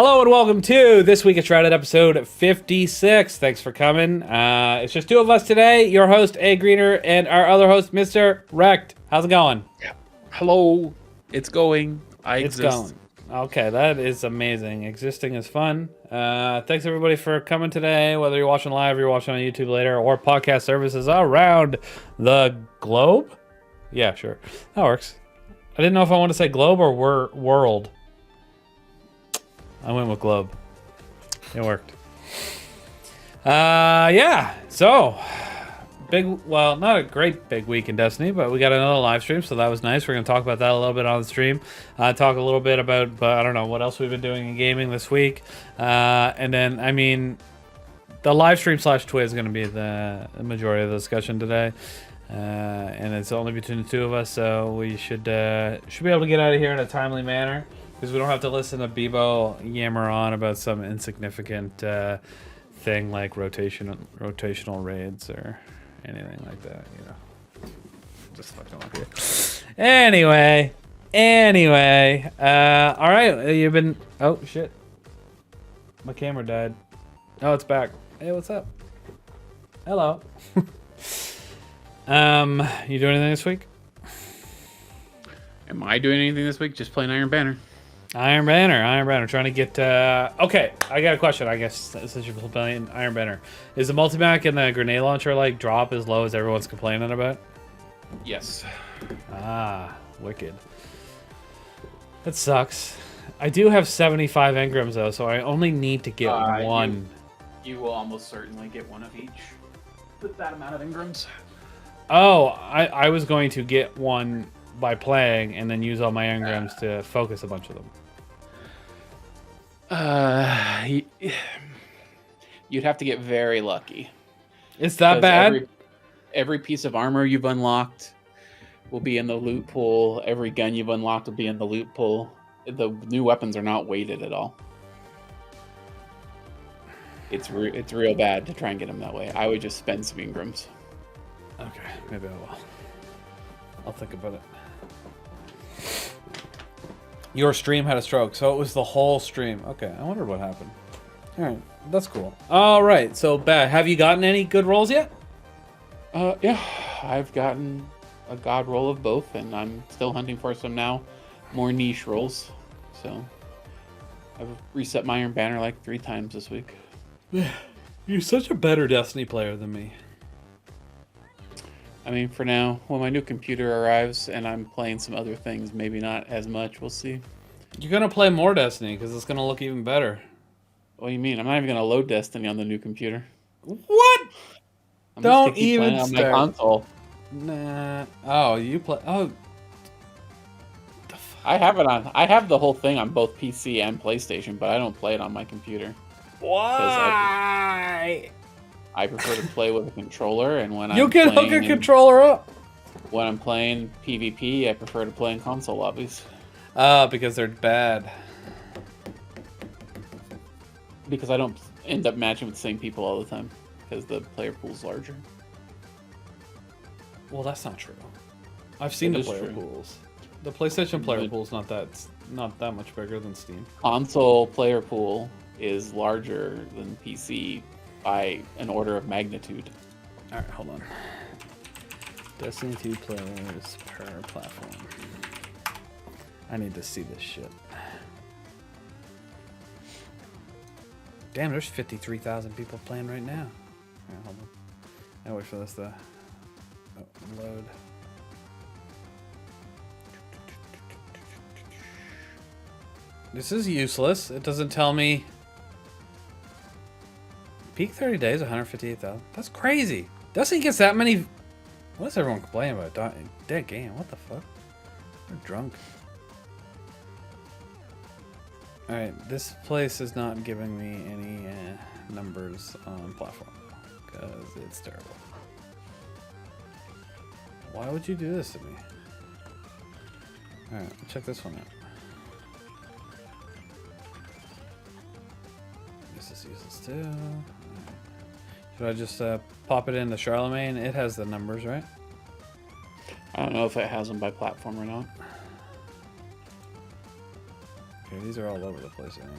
Hello and welcome to this week of Shrouded episode 56. Thanks for coming. It's just two of us today. Your host, AGreener, and our other host, Mr. Wrecked. How's it going? Hello. It's going. It's going. Okay, that is amazing. Existing is fun. Thanks everybody for coming today, whether you're watching live or you're watching on YouTube later or podcast services around the globe. Yeah, sure. That works. I didn't know if I want to say globe or world. I went with globe. It worked. Yeah. So, well, not a great big week in Destiny, but we got another live stream, so that was nice. We're going to talk about that a little bit on the stream. Talk a little bit about, I don't know, what else we've been doing in gaming this week. And then, I mean, the live stream / TWID is going to be the majority of the discussion today. And it's only between the two of us, so we should be able to get out of here in a timely manner. Because we don't have to listen to Bebo yammer on about some insignificant thing like rotational raids or anything like that, you know. Just fucking up here. Anyway. All right, you've been... Oh, shit. My camera died. Oh, it's back. Hey, what's up? Hello. You doing anything this week? Am I doing anything this week? Just playing Iron Banner. Iron Banner. Trying to get... Okay, I got a question, I guess, since you're playing Iron Banner. Is the multi-mac and the grenade launcher, like, drop as low as everyone's complaining about? Yes. Ah, wicked. That sucks. I do have 75 engrams, though, so I only need to get one. You will almost certainly get one of each with that amount of engrams. Oh, I was going to get one by playing and then use all my engrams to focus a bunch of them. You'd have to get very lucky. It's that bad? Every piece of armor you've unlocked will be in the loot pool. Every gun you've unlocked will be in the loot pool. The new weapons are not weighted at all. It's real bad to try and get them that way. I would just spend some engrams. Okay, maybe I will. I'll think about it. Your stream had a stroke, so it was the whole stream. Okay, I wondered what happened. All right, that's cool. All right, so have you gotten any good rolls yet? Yeah, I've gotten a god roll of both, and I'm still hunting for some now more niche rolls. So I've reset my Iron Banner like 3 times this week. You're such a better Destiny player than me. I mean, for now, when my new computer arrives and I'm playing some other things, maybe not as much. We'll see. You're going to play more Destiny because it's going to look even better. What do you mean? I'm not even going to load Destiny on the new computer. What? I'm Don't just even on start. my console. Nah. Oh, you play... Oh. I have it on... I have the whole thing on both PC and PlayStation, but I don't play it on my computer. Why? I prefer to play with a controller, and when you can hook a controller up. When I'm playing PvP, I prefer to play in console lobbies. Because they're bad. Because I don't end up matching with the same people all the time, because the player pool's larger. Well, that's not true. I've seen the player pools. The PlayStation player pool's not that much bigger than Steam. Console player pool is larger than PC by an order of magnitude. All right, hold on. Destiny 2 players per platform. I need to see this shit. Damn, there's 53,000 people playing right now. All right, hold on. I wait for this to load. This is useless. It doesn't tell me. Peak 30 days, 158,000. That's crazy. Destiny gets that many. What is everyone complaining about? Dead game. What the fuck? They're drunk. Alright, this place is not giving me any numbers on platform because it's terrible. Why would you do this to me? Alright, check this one out. This is useless too. Right. Should I just pop it into Charlemagne? It has the numbers, right? I don't know if it has them by platform or not. Okay, these are all over the place anyway.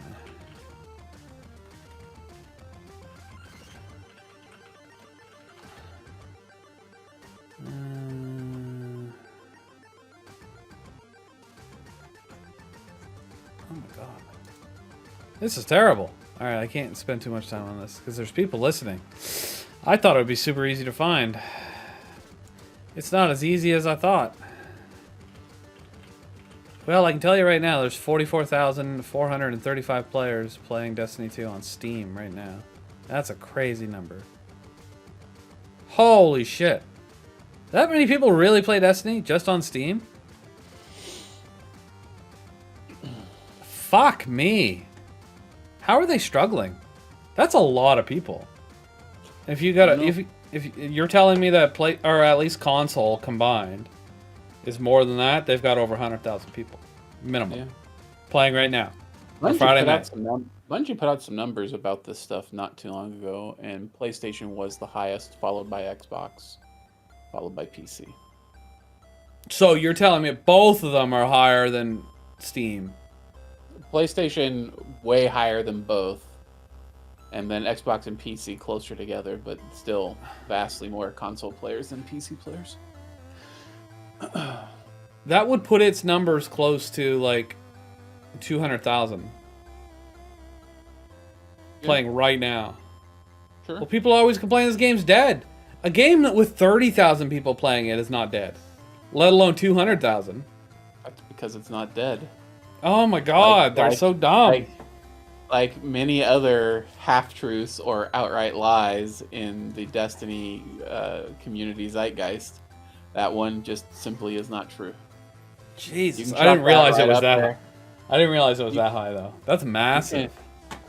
This is terrible. All right, I can't spend too much time on this because there's people listening. I thought it would be super easy to find. It's not as easy as I thought. Well, I can tell you right now, there's 44,435 players playing Destiny 2 on Steam right now. That's a crazy number. Holy shit. That many people really play Destiny just on Steam? Fuck me. How are they struggling? That's a lot of people. If you got if you're telling me that play or at least console combined is more than that, they've got over 100,000 people minimum playing right now. Friday night. Bungie put out some numbers about this stuff not too long ago, and PlayStation was the highest, followed by Xbox, followed by PC. So you're telling me both of them are higher than Steam? PlayStation way higher than both, and then Xbox and PC closer together, but still vastly more console players than PC players. That would put its numbers close to like 200,000 playing right now. Sure. Well, people always complain this game's dead. A game that with 30,000 people playing it is not dead, let alone 200,000. That's because it's not dead. Oh my god, they're so dumb. Like many other half-truths or outright lies in the Destiny community zeitgeist, that one just simply is not true. Jesus, I didn't realize it was that high. I didn't realize it was that high, though. That's massive.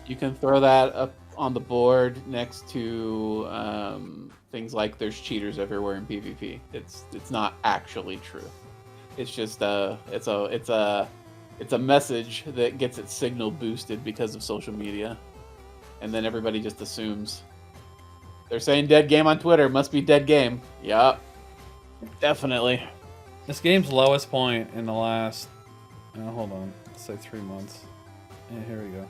You can throw that up on the board next to things like there's cheaters everywhere in PvP. It's not actually true. It's just it's a message that gets its signal boosted because of social media, and then everybody just assumes they're saying dead game on Twitter, must be dead game. Yup, definitely. This game's lowest point in the last, hold on, let's say 3 months. Yeah, here we go.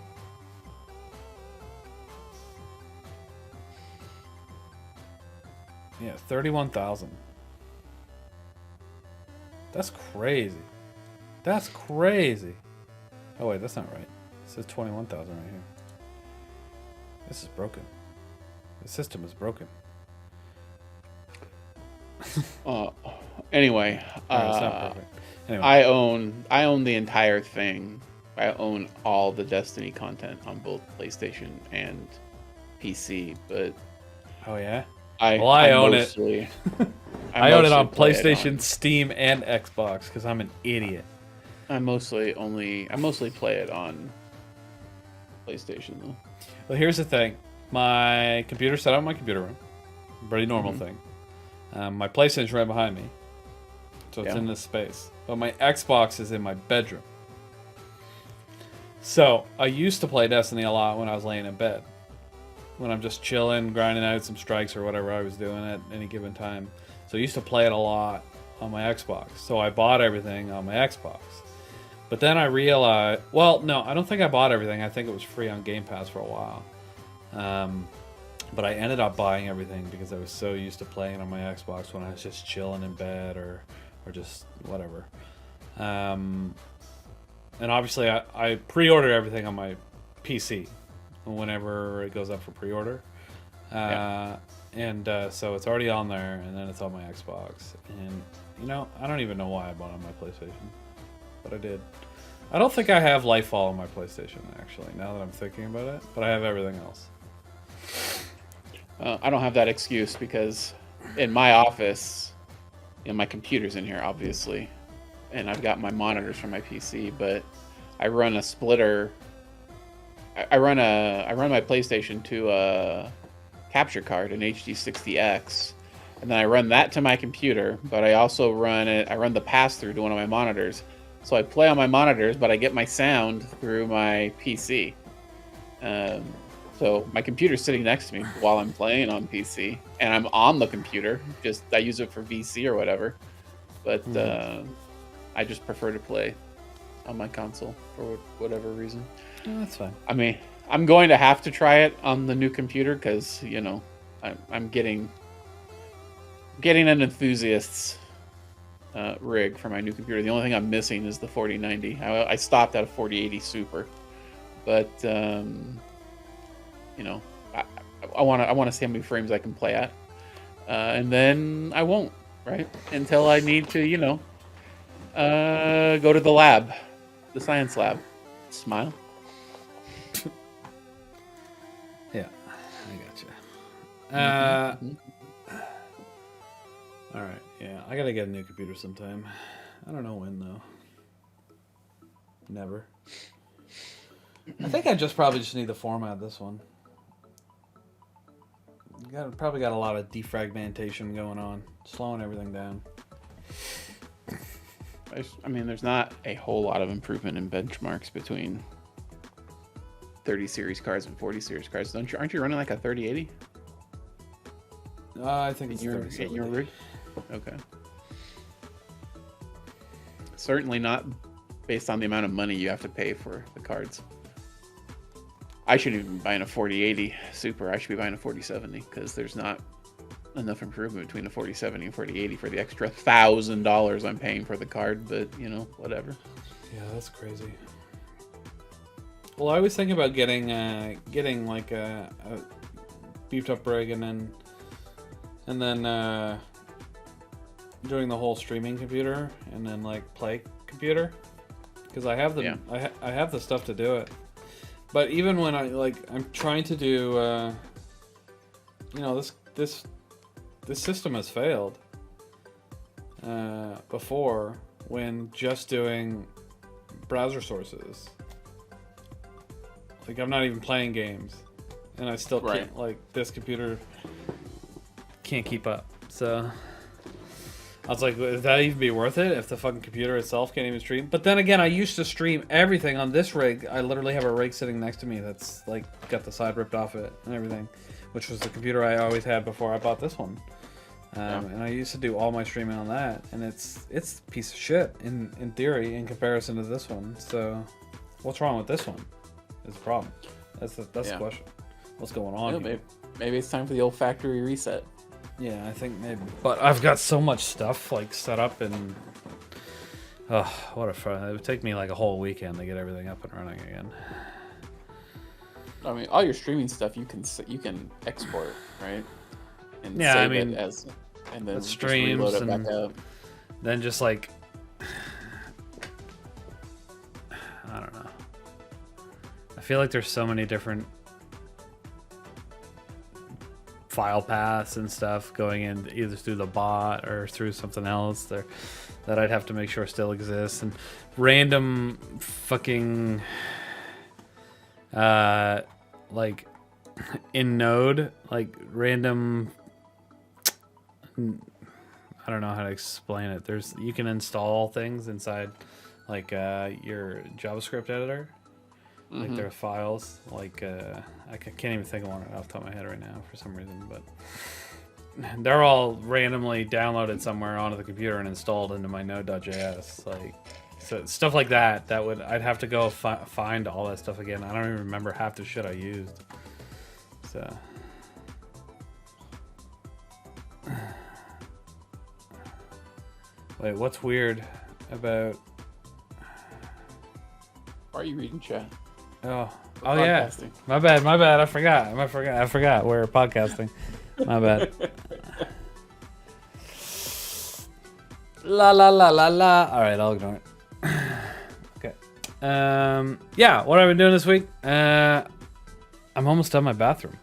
Yeah, 31,000. That's crazy. That's crazy. Oh wait, that's not right. It says 21,000 right here. This is broken. The system is broken. Anyway, it's not perfect. Anyway. I own the entire thing. I own all the Destiny content on both PlayStation and PC. But oh yeah, I own it. I own it on PlayStation, Steam, and Xbox because I'm an idiot. I mostly play it on PlayStation though. Well, here's the thing: my computer's set up in my computer room, pretty normal thing. My PlayStation's right behind me, so it's in this space. But my Xbox is in my bedroom. So I used to play Destiny a lot when I was laying in bed, when I'm just chilling, grinding out some strikes or whatever I was doing at any given time. So I used to play it a lot on my Xbox. So I bought everything on my Xbox. But then I realized, well, no, I don't think I bought everything. I think it was free on Game Pass for a while. But I ended up buying everything because I was so used to playing on my Xbox when I was just chilling in bed or just whatever. And obviously I pre-order everything on my PC whenever it goes up for pre-order. And so it's already on there, and then it's on my Xbox. And, I don't even know why I bought it on my PlayStation. But I did. I don't think I have Lightfall on my PlayStation, actually, now that I'm thinking about it. But I have everything else. I don't have that excuse because in my office, my computer's in here, obviously. And I've got my monitors for my PC, but I run a splitter. I run my PlayStation to a capture card, an HD60X, and then I run that to my computer. But I also run the pass-through to one of my monitors. So I play on my monitors, but I get my sound through my PC. So my computer's sitting next to me while I'm playing on PC, and I'm on the computer. Just I use it for VC or whatever. But I just prefer to play on my console for whatever reason. Oh, that's fine. I mean, I'm going to have to try it on the new computer because I'm getting an enthusiast's rig for my new computer. The only thing I'm missing is the 4090. I stopped at a 4080 Super, but you know, I want to see how many frames I can play at, and then I won't, right? Until I need to, you know, go to the lab, the science lab. Smile. Yeah, I gotcha. All right, yeah, I gotta get a new computer sometime. I don't know when though. Never. I think I probably just need to format this one. Probably got a lot of defragmentation going on, slowing everything down. I mean, there's not a whole lot of improvement in benchmarks between 30 series cards and 40 series cards. Aren't you running like a 3080? I think it's 3070. Your rig? Okay. Certainly not based on the amount of money you have to pay for the cards. I shouldn't even be buying a 4080 Super. I should be buying a 4070 because there's not enough improvement between a 4070 and 4080 for the extra $1,000 I'm paying for the card. But you know, whatever. Yeah, that's crazy. Well, I was thinking about getting like a beefed up rig and then doing the whole streaming computer and then like play computer because I have the I have the stuff to do it. But even when I'm trying to do, you know, this system has failed before when just doing browser sources. Like I'm not even playing games, and I still can't. Like this computer can't keep up. So I was like, would that even be worth it if the fucking computer itself can't even stream? But then again, I used to stream everything on this rig. I literally have a rig sitting next to me that's like got the side ripped off it and everything, which was the computer I always had before I bought this one. And I used to do all my streaming on that, and it's a piece of shit in theory in comparison to this one. So what's wrong with this one? Is the problem. That's the question. What's going on here? Maybe it's time for the old factory reset. Yeah, I think maybe. But I've got so much stuff like set up and what a fun. It would take me like a whole weekend to get everything up and running again. I mean, all your streaming stuff you can export, right? And yeah, save I mean, it as and then streams just reload it and back up. Then just like I don't know. I feel like there's so many different file paths and stuff going in either through the bot or through something else there that I'd have to make sure still exists, and random fucking like in node like random I don't know how to explain it. You can install things inside like your JavaScript editor. Like there are files, like I can't even think of one off the top of my head right now for some reason, but they're all randomly downloaded somewhere onto the computer and installed into my Node.js. Like so stuff like that. I'd have to go find all that stuff again. I don't even remember half the shit I used. So wait, what's weird about? Why are you reading chat? Oh yeah. My bad. I forgot. We're podcasting. My bad. La la la la la. All right, I'll ignore it. Okay. Yeah. What have I been doing this week? I'm almost done my bathroom.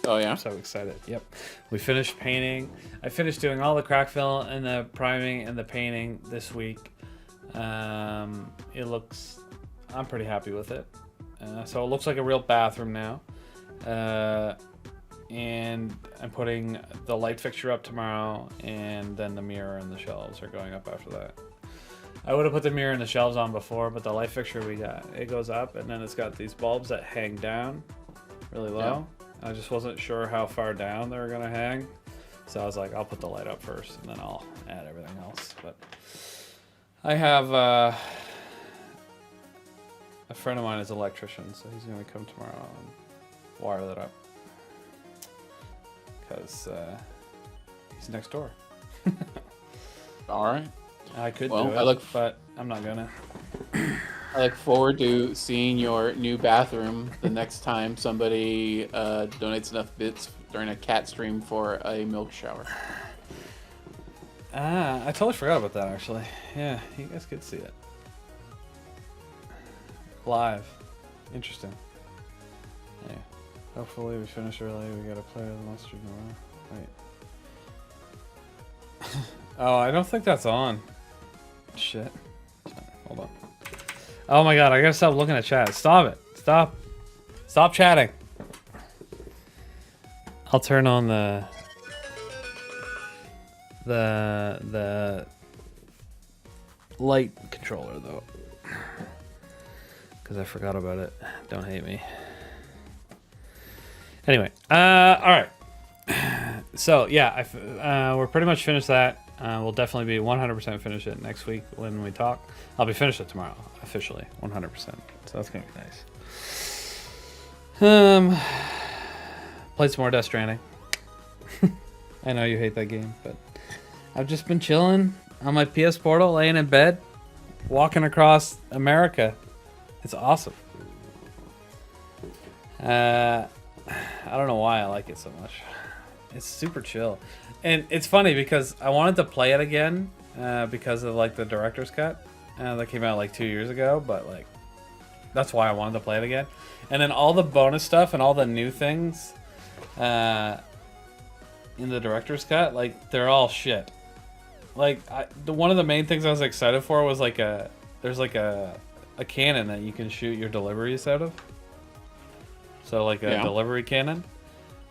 Oh yeah. I'm so excited. Yep. We finished painting. I finished doing all the crack fill and the priming and the painting this week. It looks. I'm pretty happy with it. So it looks like a real bathroom now. And I'm putting the light fixture up tomorrow, and then the mirror and the shelves are going up after that. I would have put the mirror and the shelves on before, but the light fixture it goes up, and then it's got these bulbs that hang down really low. Yeah. I just wasn't sure how far down they were going to hang. So I was like, I'll put the light up first, and then I'll add everything else. But I have... a friend of mine is an electrician, so he's going to come tomorrow and wire that up. Because he's next door. All right. I could do it, but I'm not going to. I look forward to seeing your new bathroom the next time somebody donates enough bits during a cat stream for a milk shower. Ah, I totally forgot about that, actually. Yeah, you guys could see it. Live. Interesting. Yeah. Hopefully we finish early. We gotta play the last stream tomorrow. Wait. Oh, I don't think that's on. Shit. Hold on. Oh my god, I gotta stop looking at chat. Stop it. Stop. Stop chatting. I'll turn on the light controller though, because I forgot about it. Don't hate me. Anyway, all right. So yeah, we're pretty much finished that. We'll definitely be 100% finish it next week when we talk. I'll be finished it tomorrow, officially, 100%. So that's gonna be nice. Played some more Death Stranding. I know you hate that game, but I've just been chilling on my PS Portal, laying in bed, walking across America. It's awesome. I don't know why I like it so much. It's super chill. And it's funny because I wanted to play it again because of like the director's cut that came out like 2 years ago, but like that's why I wanted to play it again. And then all the bonus stuff and all the new things in the director's cut, like they're all shit. Like one of the main things I was excited for was like there's like a cannon that you can shoot your deliveries out of. So like a delivery cannon.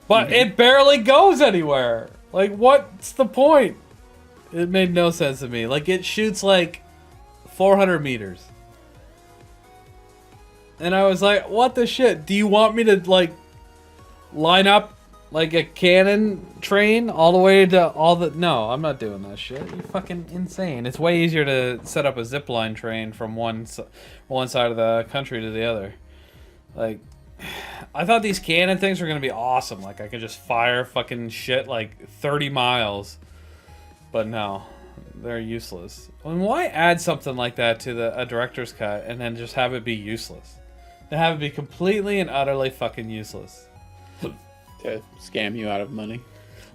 But it barely goes anywhere. Like, what's the point? It made no sense to me. Like, it shoots like 400 meters. And I was like, what the shit? Do you want me to, like, line up, like, a cannon train all the way to all the... No, I'm not doing that shit. You're fucking insane. It's way easier to set up a zipline train from one side of the country to the other. Like... I thought these cannon things were going to be awesome. Like, I could just fire fucking shit like 30 miles. But no, they're useless. And why add something like that to a director's cut and then just have it be useless? To have it be completely and utterly fucking useless. To scam you out of money.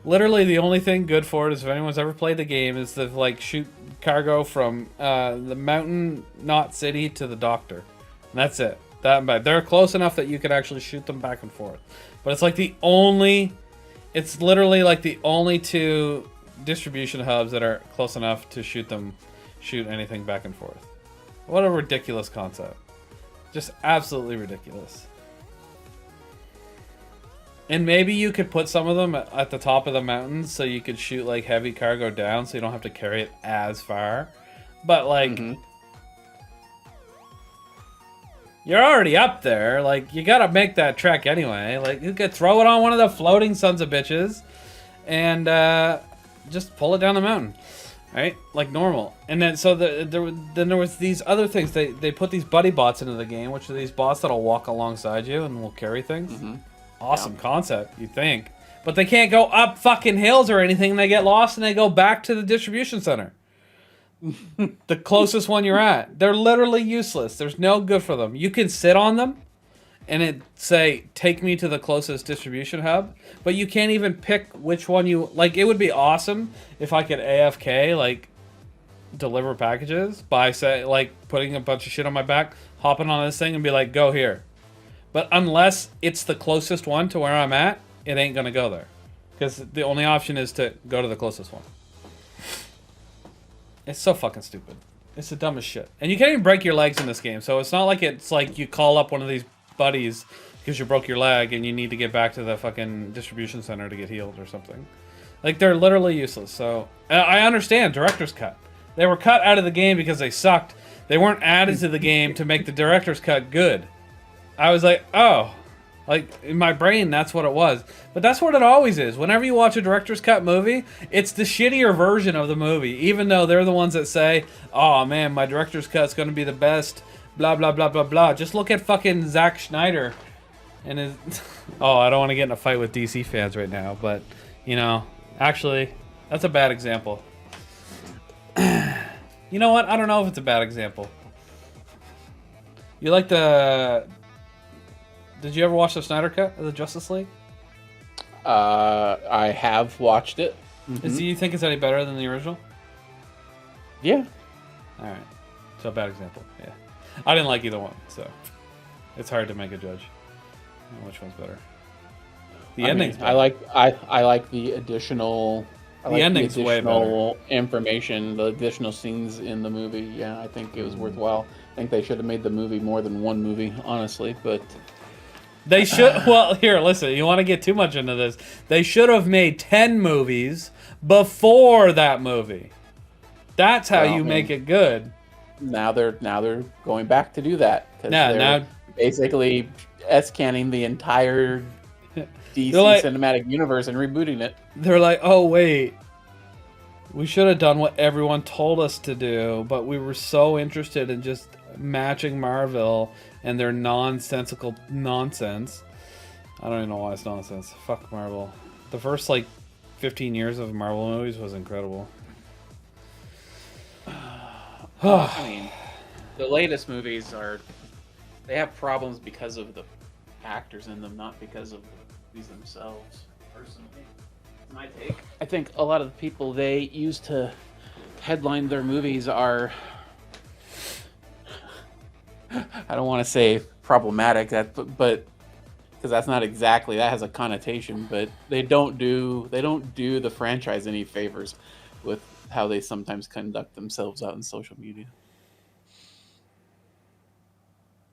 Literally, the only thing good for it is if anyone's ever played the game is to, like, shoot cargo from the mountain, not city, to the doctor. And that's it. They're close enough that you can actually shoot them back and forth. But it's like it's literally like the only two distribution hubs that are close enough to shoot anything back and forth. What a ridiculous concept. Just absolutely ridiculous. And maybe you could put some of them at the top of the mountains so you could shoot like heavy cargo down so you don't have to carry it as far. But like... You're already up there. Like, you gotta make that trek anyway. Like, you could throw it on one of the floating sons of bitches and just pull it down the mountain, right? Like normal. And then so then there was these other things. They put these buddy bots into the game, which are these bots that'll walk alongside you and will carry things. Awesome concept, you think. But they can't go up fucking hills or anything. They get lost and they go back to the distribution center. The closest one you're at. They're literally useless. There's no good for them. You can sit on them and it say, take me to the closest distribution hub, but you can't even pick which one you... Like, it would be awesome if I could AFK, like, deliver packages by, say, like, putting a bunch of shit on my back, hopping on this thing and be like, go here. But unless it's the closest one to where I'm at, it ain't gonna go there. Because the only option is to go to the closest one. It's so fucking stupid. It's the dumbest shit. And you can't even break your legs in this game, so it's not like it's like you call up one of these buddies because you broke your leg and you need to get back to the fucking distribution center to get healed or something. Like, they're literally useless, so... I understand, director's cut. They were cut out of the game because they sucked. They weren't added to the game to make the director's cut good. I was like, oh... Like, in my brain, that's what it was. But that's what it always is. Whenever you watch a director's cut movie, it's the shittier version of the movie. Even though they're the ones that say, oh man, my director's cut's gonna be the best, blah, blah, blah, blah, blah. Just look at fucking Zack Snyder. And his... Oh, I don't want to get in a fight with DC fans right now. But, you know, actually, that's a bad example. You know what? I don't know if it's a bad example. You like the? Did you ever watch the Snyder Cut of the Justice League? I have watched it. Do you think it's any better than the original? Yeah. All right. So bad example. Yeah. I didn't like either one, so it's hard to make a judge. Which one's better? The ending's better. I like the additional. The ending's way better. Information, the additional scenes in the movie. Yeah, I think it was worthwhile. I think they should have made the movie more than one movie, honestly. But they should. Well, here, listen. You want to get too much into this? They should have made 10 movies before that movie. That's how you make it good. Now they're going back to do that because they're basically S-canning the entire DC cinematic universe and rebooting it. They're like, oh wait, we should have done what everyone told us to do, but we were so interested in just matching Marvel and their nonsensical nonsense. I don't even know why it's nonsense. Fuck Marvel. The first 15 years of Marvel movies was incredible. I mean, the latest movies they have problems because of the actors in them, not because of the movies themselves. Personally, that's my take. I think a lot of the people they use to headline their movies are, I don't want to say problematic, but because that's not exactly, that has a connotation, but they don't do the franchise any favors with how they sometimes conduct themselves out in social media.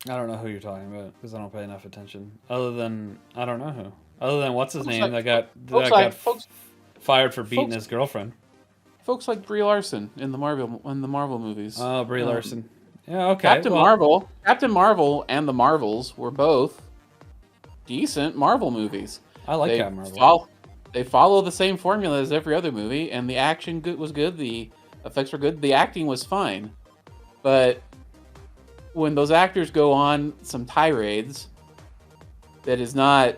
I don't know who you're talking about because I don't pay enough attention. Other than I don't know who. Other than what's his name that got fired for beating his girlfriend. Folks like Brie Larson in the Marvel movies. Oh, Brie Larson. Yeah, okay. Captain Marvel, and the Marvels were both decent Marvel movies. I like Captain Marvel. They follow the same formula as every other movie, and the action was good, the effects were good, the acting was fine. But when those actors go on some tirades that is not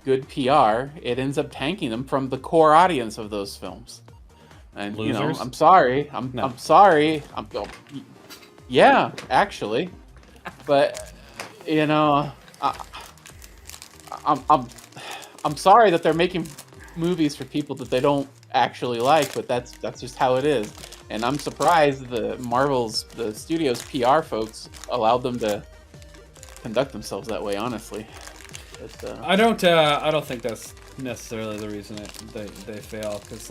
good PR, it ends up tanking them from the core audience of those films. And Losers? I'm sorry. I'm sorry. Yeah, actually. But I'm sorry that they're making movies for people that they don't actually like, but that's just how it is. And I'm surprised the studio's PR folks allowed them to conduct themselves that way, honestly. But, I don't think that's necessarily the reason they fail, because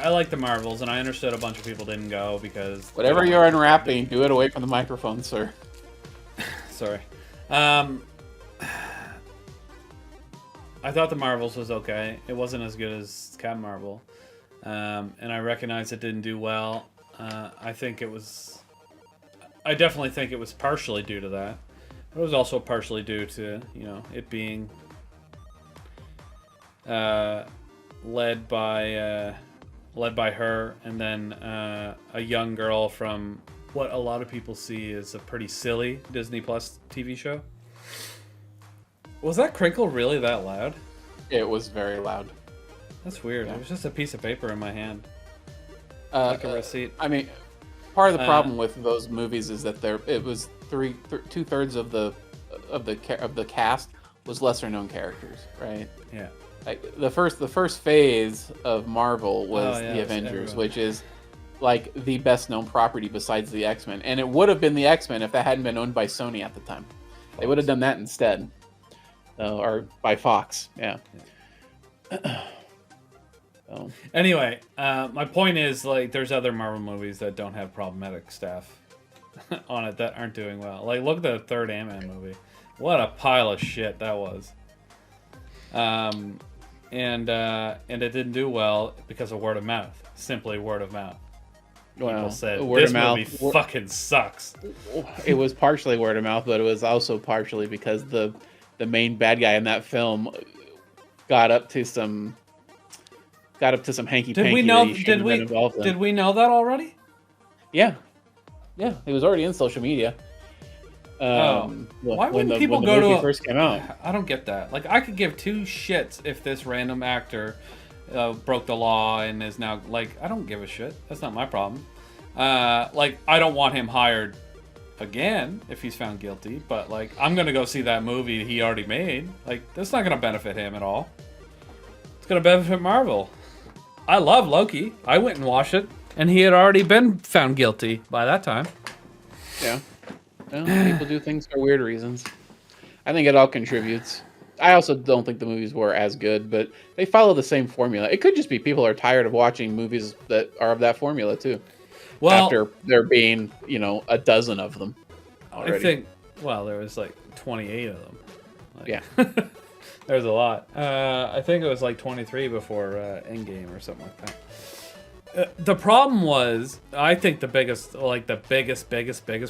I like the Marvels, and I understood a bunch of people didn't go because whatever you're unwrapping, do it away from the microphone, sir. Sorry. I thought the Marvels was okay. It wasn't as good as Captain Marvel. And I recognize it didn't do well. I definitely think it was partially due to that. But it was also partially due to, it being led by her, and then a young girl from what a lot of people see as a pretty silly Disney Plus TV show. Was that crinkle really that loud? It was very loud. That's weird. Yeah. It was just a piece of paper in my hand. Like a receipt. I mean, part of the problem with those movies is that it was 2/3 of the cast was lesser known characters, right? Yeah. Like the first phase of Marvel was the Avengers, which is like the best known property besides the X-Men, and it would have been the X-Men if that hadn't been owned by Sony at the time. They would have done that instead. Or by Fox, yeah. So. Anyway, my point is, there's other Marvel movies that don't have problematic staff on it that aren't doing well. Look at the third Ant-Man movie. What a pile of shit that was. And it didn't do well because of word of mouth. Simply word of mouth. People said, this movie fucking sucks. It was partially word of mouth, but it was also partially because the main bad guy in that film got up to some hanky panky. Did we know that already? Yeah, it was already in social media. Why wouldn't people go to first came out? I don't get that. I could give two shits if this random actor broke the law and is now I don't give a shit. That's not my problem. I don't want him hired again if he's found guilty, but like I'm gonna go see that movie he already made. Like that's not gonna benefit him at all. It's gonna benefit Marvel. I love Loki. I went and watched it, and he had already been found guilty by that time. Yeah. Well, people do things for weird reasons. I think it all contributes. I also don't think the movies were as good, but they follow the same formula. It could just be people are tired of watching movies that are of that formula too. Well, after there being, a dozen of them already. I think, well, there was like 28 of them. Like, yeah. There's a lot. I think it was like 23 before Endgame or something like that. The problem was, I think the biggest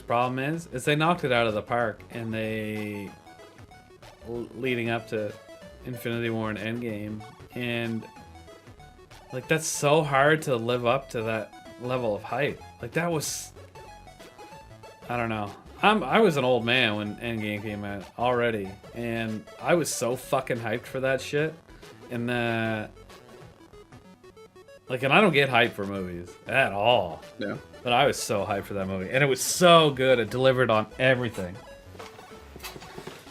problem is they knocked it out of the park, and they, leading up to Infinity War and Endgame, and like that's so hard to live up to that level of hype. Like that was, I don't know. I was an old man when Endgame came out already, and I was so fucking hyped for that shit. And like, and I don't get hyped for movies at all. Yeah. But I was so hyped for that movie, and it was so good. It delivered on everything.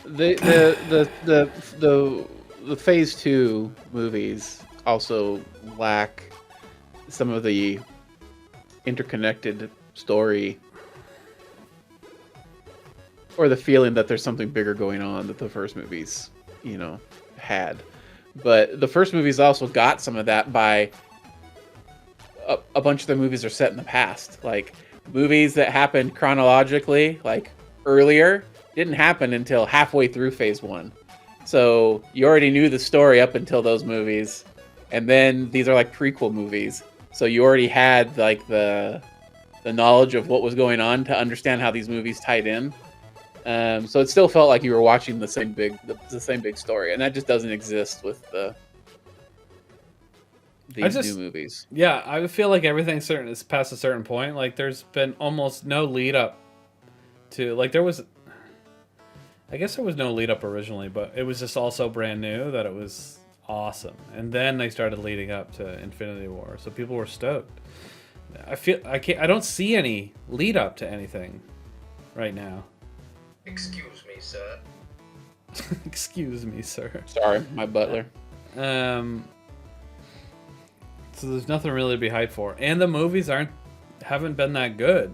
The Phase 2 movies also lack some of the interconnected story, or the feeling that there's something bigger going on that the first movies, had. But the first movies also got some of that by a bunch of the movies are set in the past. Like movies that happened chronologically, like earlier, didn't happen until halfway through Phase 1. So you already knew the story up until those movies. And then these are like prequel movies. So you already had like the knowledge of what was going on to understand how these movies tied in. So it still felt like you were watching the same big story, and that just doesn't exist with these new movies. Yeah, I feel like everything's is past a certain point. Like there's been almost no lead up to, like there was, I guess there was no lead up originally, but it was just all so brand new that it was awesome. And then they started leading up to Infinity War, so people were stoked. I don't see any lead up to anything right now. Excuse me, sir. Excuse me, sir. Sorry, my butler. So there's nothing really to be hyped for, and the movies haven't been that good.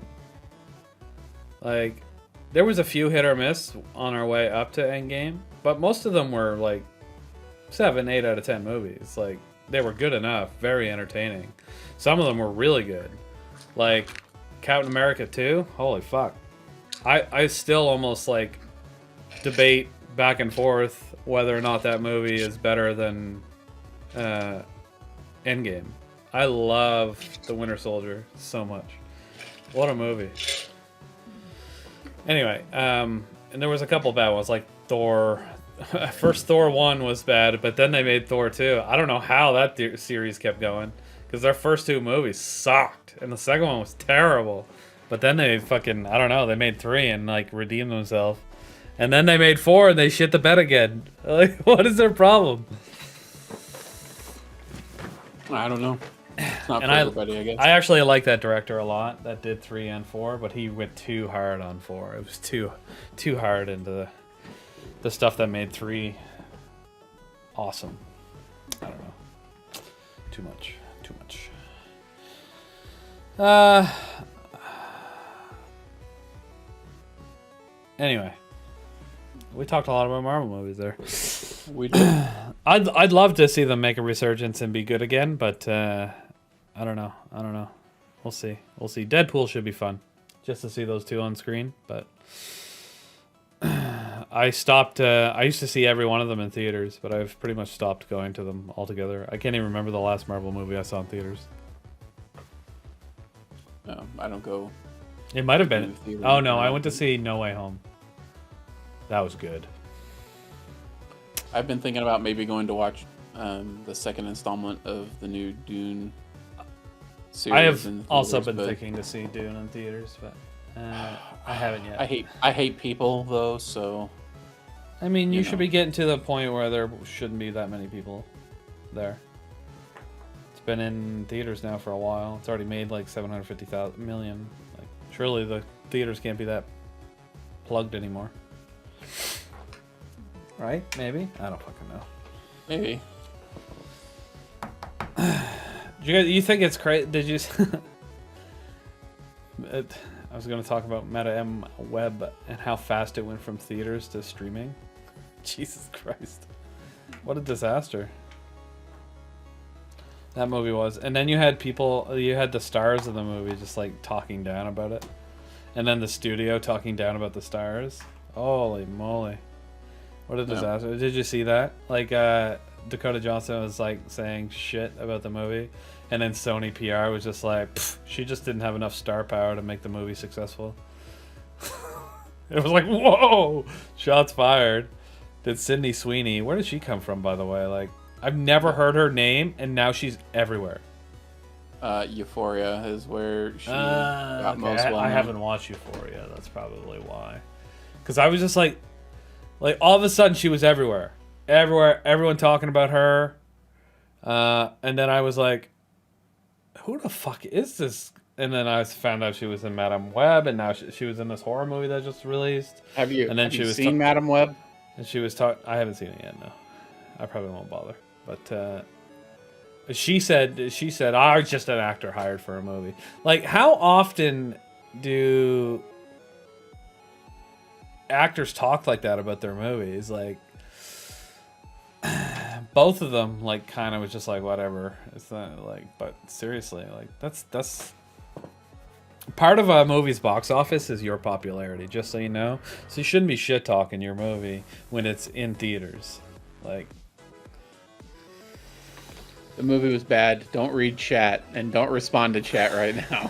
Like, there was a few hit or miss on our way up to Endgame, but most of them were like 7, 8 out of 10 movies. Like, they were good enough, very entertaining. Some of them were really good, like Captain America 2. Holy fuck. I still almost like debate back and forth whether or not that movie is better than Endgame. I love The Winter Soldier so much. What a movie. Anyway, and there was a couple bad ones, like Thor. First Thor 1 was bad, but then they made Thor 2. I don't know how that series kept going, because their first 2 movies sucked, and the second one was terrible. But then they fucking, I don't know, they made 3 and like redeemed themselves. And then they made 4 and they shit the bed again. Like, what is their problem? I don't know. It's not for everybody, I guess. I actually like that director a lot that did 3 and 4, but he went too hard on 4. It was too hard into the stuff that made 3 awesome. I don't know. Too much. Anyway, we talked a lot about Marvel movies there. We did. I'd love to see them make a resurgence and be good again, but I don't know. We'll see. Deadpool should be fun, just to see those 2 on screen. But I stopped. I used to see every one of them in theaters, but I've pretty much stopped going to them altogether. I can't even remember the last Marvel movie I saw in theaters. No, I don't go. It might have been. Oh no, I went to see No Way Home. That was good. I've been thinking about maybe going to watch the second installment of the new Dune series. I have also been thinking to see Dune in theaters, but I haven't yet. I hate people though, so. I mean, you should be getting to the point where there shouldn't be that many people there. It's been in theaters now for a while. It's already made like 750 million. Like, surely the theaters can't be that plugged anymore. Right? Maybe? I don't fucking know. Maybe. You think it's crazy? Did you? I was going to talk about Meta M Web and how fast it went from theaters to streaming. Jesus Christ. What a disaster. That movie was. And then you had the stars of the movie just like talking down about it. And then the studio talking down about the stars. Holy moly. What a disaster. No. Did you see that? Like, Dakota Johnson was like saying shit about the movie. And then Sony PR was just like, she just didn't have enough star power to make the movie successful. It was like, whoa! Shots fired. Did Sydney Sweeney, where did she come from, by the way? Like, I've never heard her name, and now she's everywhere. Euphoria is where she got most well known. I haven't watched Euphoria. That's probably why. Because I was just like all of a sudden she was everywhere. Everywhere. Everyone talking about her. And then I was like, who the fuck is this? And then I found out she was in Madame Web, and now she was in this horror movie that just released. Have you seen Madame Web? And she was talking. I haven't seen it yet. No, I probably won't bother. But she said, "I was just an actor hired for a movie." Like, how often do actors talk like that about their movies? Like, both of them, like, kind of was just like, whatever. It's not like, but seriously, like, that's part of a movie's box office is your popularity, just so you know. So you shouldn't be shit talking your movie when it's in theaters. Like, the movie was bad. Don't read chat and don't respond to chat right now.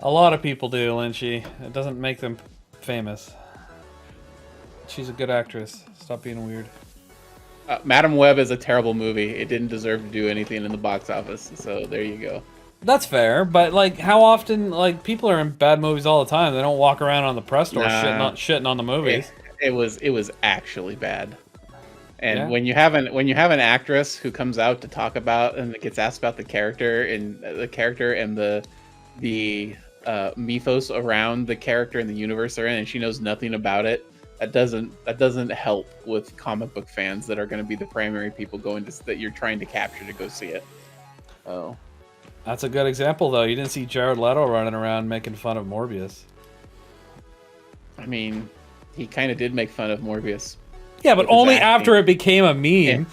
A lot of people do, Lynchy. It doesn't make them famous. She's a good actress. Stop being weird. Madame Web is a terrible movie. It didn't deserve to do anything in the box office. So there you go. That's fair, but like, how often, like, people are in bad movies all the time. They don't walk around on the press store shitting on the movies. It was actually bad. And when you have an actress who comes out to talk about and gets asked about the character and the mythos around the character and the universe they're in, and she knows nothing about it, that doesn't help with comic book fans that are going to be the primary people that you're trying to capture to go see it. Oh. That's a good example, though. You didn't see Jared Leto running around making fun of Morbius. I mean, he kind of did make fun of Morbius. Yeah, but only after it became a meme.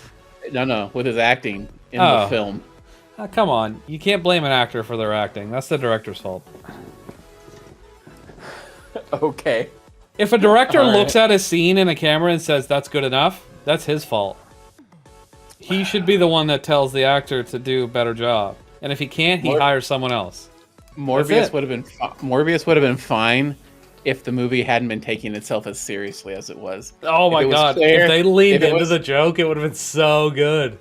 No, with his acting in the film. Oh, come on. You can't blame an actor for their acting. That's the director's fault. Okay. If a director looks at a scene in a camera and says, that's good enough, that's his fault. He should be the one that tells the actor to do a better job. And if he can't, he hires someone else. Morbius would have been fine if the movie hadn't been taking itself as seriously as it was. Oh my god! If they leaned into the joke, it would have been so good.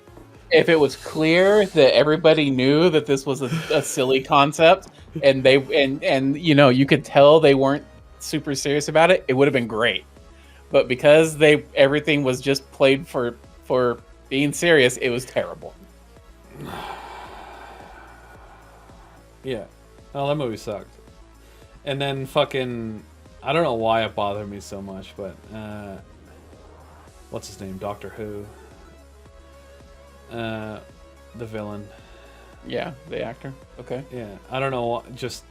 If it was clear that everybody knew that this was a silly concept, and you could tell they weren't super serious about it, it would have been great. But because everything was just played for being serious, it was terrible. Yeah. Oh, that movie sucked. And then fucking, I don't know why it bothered me so much, but what's his name? Doctor Who. The villain. Yeah, the actor. Okay. Yeah, I don't know, just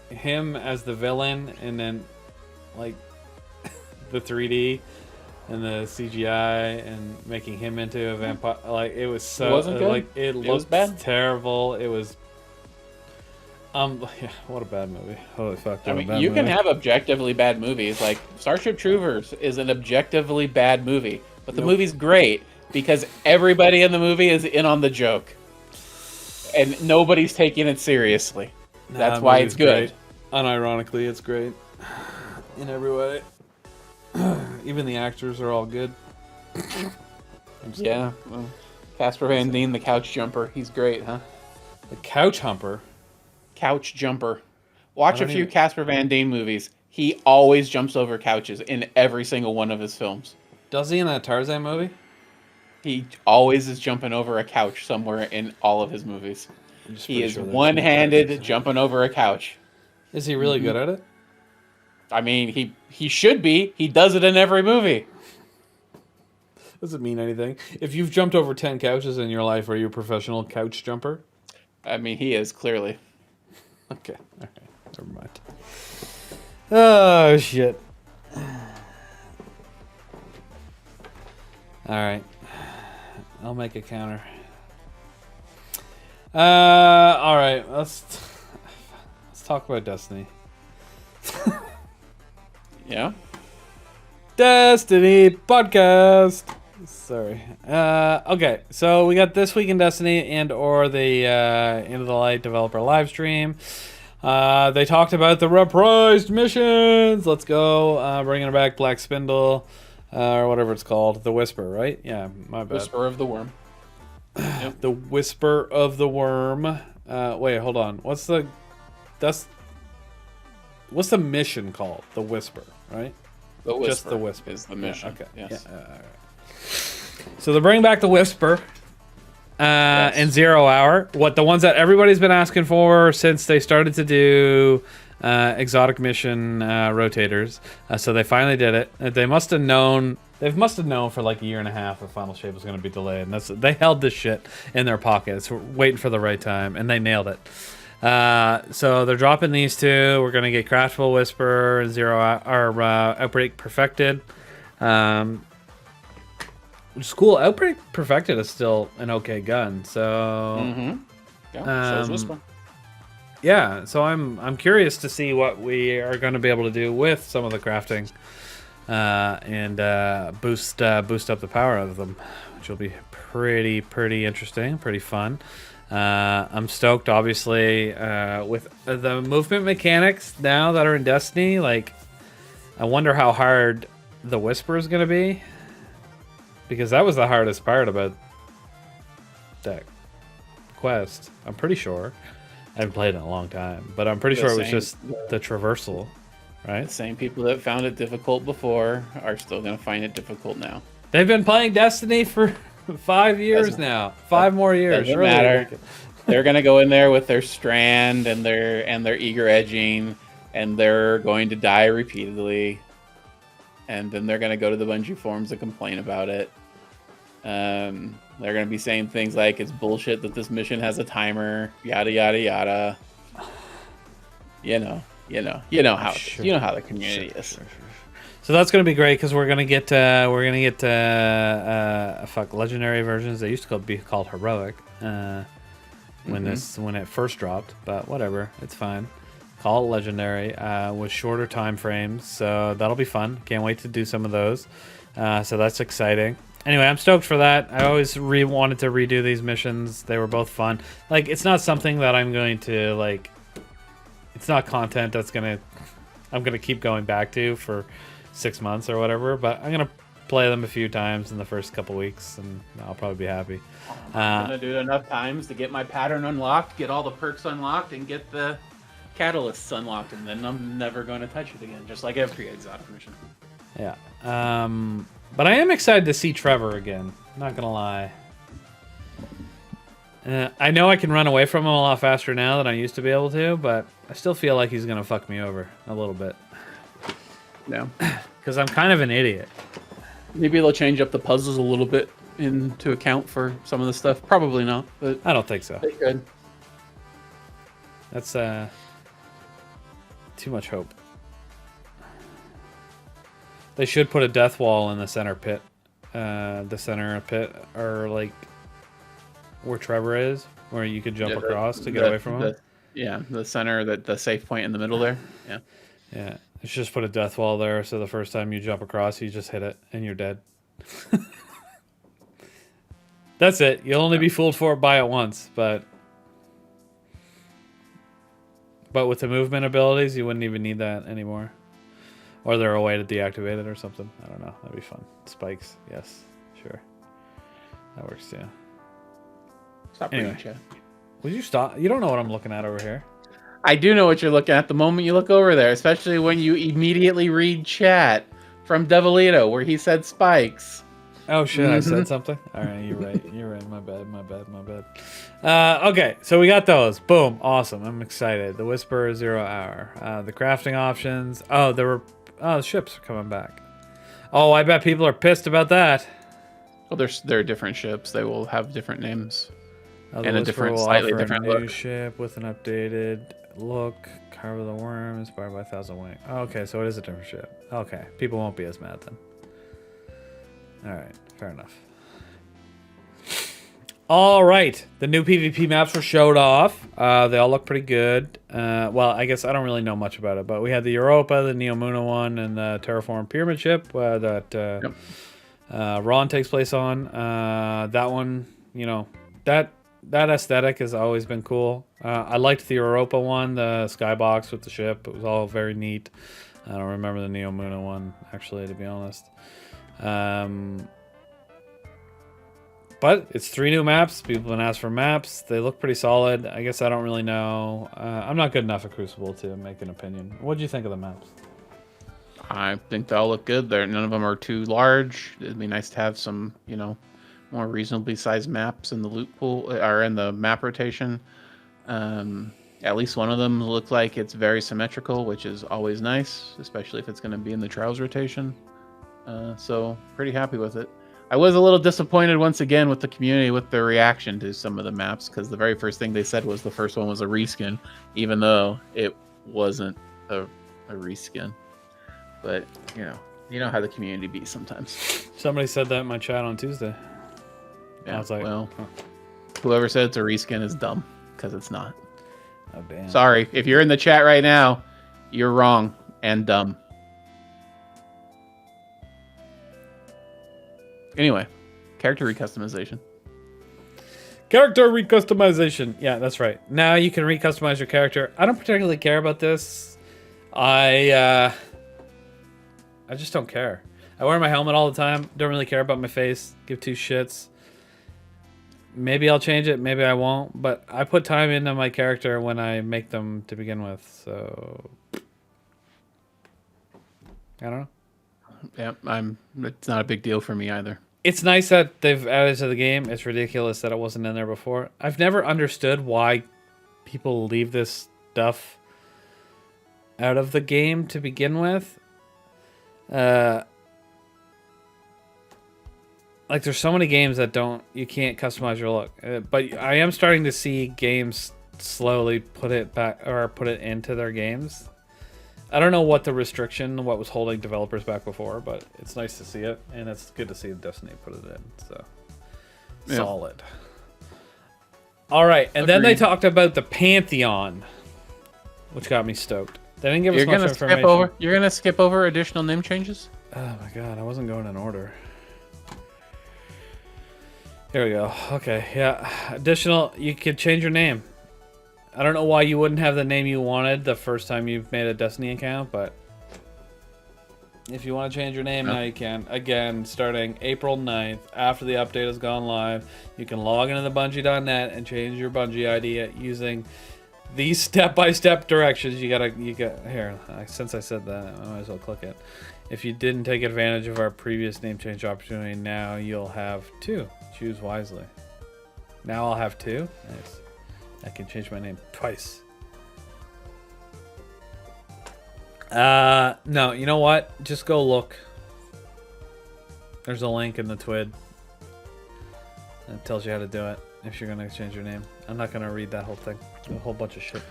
him as the villain, and then like the 3D and the CGI and making him into a vampire. Like, it was so, it wasn't good. Like, it looked bad. Terrible. It was yeah, what a bad movie. Holy fuck. I mean, you can have objectively bad movies. Like Starship Troopers is an objectively bad movie, but the movie's great because everybody in the movie is in on the joke. And nobody's taking it seriously. That's why it's good. Great. Unironically, it's great in every way. Even the actors are all good. Yeah. Well, Casper Van Dien, the couch jumper. He's great, huh? The couch humper? Couch jumper. Watch a few Casper Van Dien movies. He always jumps over couches in every single one of his films. Does he in that Tarzan movie? He always is jumping over a couch somewhere in all of his movies. He is one-handed jumping over a couch. Is he really good at it? I mean, he should be. He does it in every movie. Does it mean anything? If you've jumped over 10 couches in your life, are you a professional couch jumper? I mean, he is, clearly. Okay. All right. Never mind. Oh, shit. All right. I'll make a counter. All right. Let's talk about Destiny. Yeah. Destiny podcast. Sorry. Okay. So we got This Week in Destiny and or the Into the Light developer live stream. They talked about the reprised missions. Let's go. Bringing it back, Black Spindle, or whatever it's called. The Whisper, right? Yeah, my bad. Whisper of the Worm. Yep. The Whisper of the Worm. Wait, hold on. What's the mission called? The Whisper, right? The Whisper. Just the Whisper is the mission. Yeah, okay. Yes. Yeah, all right. So they're bringing back the Whisper. Yes. And 0 Hour. What the ones that everybody's been asking for since they started to do exotic mission rotators. So they finally did it. They must have known. They must have known for like a year and a half that Final Shape was going to be delayed, and they held this shit in their pockets, waiting for the right time, and they nailed it. So they're dropping these two. We're going to get Craftable Whisper and Outbreak Perfected. Which is cool. Outbreak Perfected is still an okay gun. So, Yeah, so is Whisper. Yeah. So I'm curious to see what we are going to be able to do with some of the crafting, and boost up the power of them, which will be pretty interesting, pretty fun. I'm stoked, obviously, with the movement mechanics now that are in Destiny. Like, I wonder how hard the Whisper is going to be. Because that was the hardest part about that quest. I'm pretty sure. I haven't played it in a long time. But I'm pretty sure it was just the traversal, right? The same people that found it difficult before are still going to find it difficult now. They've been playing Destiny for 5 years now. 5 more years. Doesn't matter. They're going to go in there with their strand and their eager edging, and they're going to die repeatedly. And then they're going to go to the Bungie forums and complain about it. They're going to be saying things like, it's bullshit that this mission has a timer, yada, yada, yada. You know how the community is. Sure. So that's going to be great because we're going to get legendary versions. They used to be called heroic when it first dropped, but whatever, it's fine. Call it legendary with shorter time frames, so that'll be fun. Can't wait to do some of those. So that's exciting. Anyway, I'm stoked for that. I always wanted to redo these missions. They were both fun. Like, it's not something that I'm going to like. It's not content I'm gonna keep going back to for 6 months or whatever. But I'm gonna play them a few times in the first couple weeks, and I'll probably be happy. I'm gonna do it enough times to get my pattern unlocked, get all the perks unlocked, and get the catalysts unlocked, and then I'm never going to touch it again, just like every exotic mission. Yeah. But I am excited to see Trevor again. Not gonna lie. I know I can run away from him a lot faster now than I used to be able to, but I still feel like he's gonna fuck me over a little bit. Yeah. Because I'm kind of an idiot. Maybe they'll change up the puzzles a little bit to account for some of the stuff. Probably not, but I don't think so. They could. That's too much hope. They should put a death wall in the center pit. The center pit, or like where Trevor is, where you could jump across to get away from him. Yeah, the center, the safe point in the middle there. Yeah. Yeah. Let's just put a death wall there, so the first time you jump across, you just hit it and you're dead. That's it. You'll only be fooled by it once, but with the movement abilities, you wouldn't even need that anymore. Or there a way to deactivate it or something. I don't know. That'd be fun. Spikes. Yes. Sure. That works too. Stop reading chat. Would you stop? You don't know what I'm looking at over here. I do know what you're looking at the moment you look over there, especially when you immediately read chat from Devilito where he said spikes. Oh shit! I said something. All right, you're right. You're right. My bad. Okay, so we got those. Boom! Awesome. I'm excited. The Whisperer 0 hour. The crafting options. Oh, there were. Oh, the ships are coming back. Oh, I bet people are pissed about that. Well, they're different ships. They will have different names Oh, and a different, slightly different a new look. ship with an updated look. Carve of the Worm, inspired by 1,000 Wing. Oh, okay, so it is a different ship. Okay, people won't be as mad then. All right, fair enough. All right, the new PvP maps were showed off. They all look pretty good. Well, I guess I don't really know much about it, but we had the Europa, the Neomuna one, and the Terraform Pyramid ship that Ron takes place on. That one, you know, that aesthetic has always been cool. I liked the Europa one, the skybox with the ship. It was all very neat. I don't remember the Neomuna one, actually, to be honest. But it's 3 new maps. People have been asked for maps. They look pretty solid. I guess I don't really know. I'm not good enough at Crucible to make an opinion. What do you think of the maps? I think they all look good. None of them are too large. It'd be nice to have some, you know, more reasonably sized maps in the loot pool or in the map rotation. At least one of them look like it's very symmetrical, which is always nice, especially if it's going to be in the Trials rotation. So pretty happy with it. I was a little disappointed once again with the community with their reaction to some of the maps, because the very first thing they said was the first one was a reskin, even though it wasn't a reskin. But you know how the community be sometimes. Somebody said that in my chat on Tuesday. Yeah, I was like, well, whoever said it's a reskin is dumb, because it's not. Oh damn. Sorry, if you're in the chat right now, you're wrong and dumb. Anyway, character recustomization. Character recustomization. Yeah, that's right. Now you can recustomize your character. I don't particularly care about this. I just don't care. I wear my helmet all the time. Don't really care about my face. Give 2 shits. Maybe I'll change it. Maybe I won't. But I put time into my character when I make them to begin with. So I don't know. Yeah, it's not a big deal for me either. It's nice that they've added to the game. It's ridiculous that it wasn't in there before. I've never understood why people leave this stuff out of the game to begin with. Like there's so many games that you can't customize your look. But I am starting to see games slowly put it back or put it into their games. I don't know what was holding developers back before, but it's nice to see it, and it's good to see Destiny put it in. So yeah. Solid. All right, and then they talked about the Pantheon, which got me stoked. They didn't give us much information. You're gonna skip over additional name changes? Oh my god, I wasn't going in order. Here we go. Okay, yeah. Additional, you could change your name. I don't know why you wouldn't have the name you wanted the first time you've made a Destiny account, but if you want to change your name, now you can. Again, starting April 9th, after the update has gone live, you can log into the Bungie.net and change your Bungie ID using these step-by-step directions. You got here. Since I said that, I might as well click it. If you didn't take advantage of our previous name change opportunity, now you'll have 2. Choose wisely. Now I'll have 2. Nice. I can change my name twice. No, you know what? Just go look. There's a link in the TWID that tells you how to do it if you're going to change your name. I'm not going to read that whole thing. A whole bunch of shit.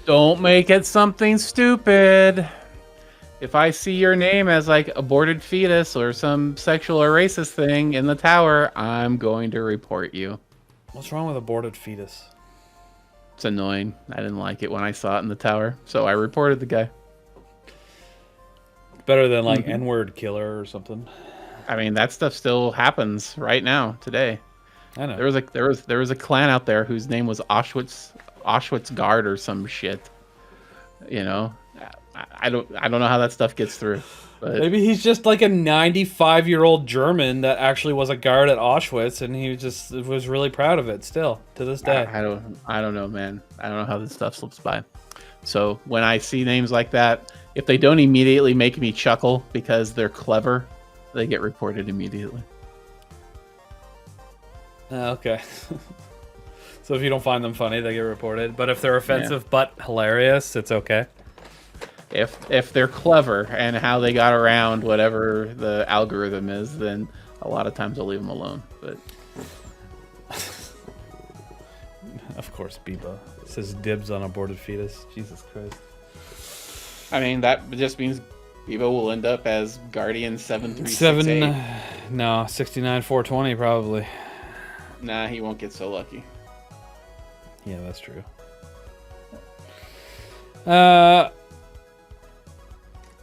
Don't make it something stupid. If I see your name as like aborted fetus or some sexual or racist thing in the tower, I'm going to report you. What's wrong with aborted fetus? It's annoying. I didn't like it when I saw it in the tower, so I reported the guy. Better than like N-word killer or something. I mean, that stuff still happens right now, today. I know. There was a clan out there whose name was Auschwitz Guard or some shit. You know, I don't know how that stuff gets through. But maybe he's just like a 95-year-old German that actually was a guard at Auschwitz, and he just was really proud of it still to this day. I don't know, man. I don't know how this stuff slips by. So when I see names like that, if they don't immediately make me chuckle because they're clever, they get reported immediately. Okay. So if you don't find them funny, they get reported. But if they're offensive but hilarious, it's okay. If they're clever and how they got around whatever the algorithm is, then a lot of times I'll leave them alone. But of course, Biba says dibs on aborted fetus. Jesus Christ. I mean, that just means Biba will end up as Guardian 7368. No, 69 420 probably. Nah, he won't get so lucky. Yeah, that's true. All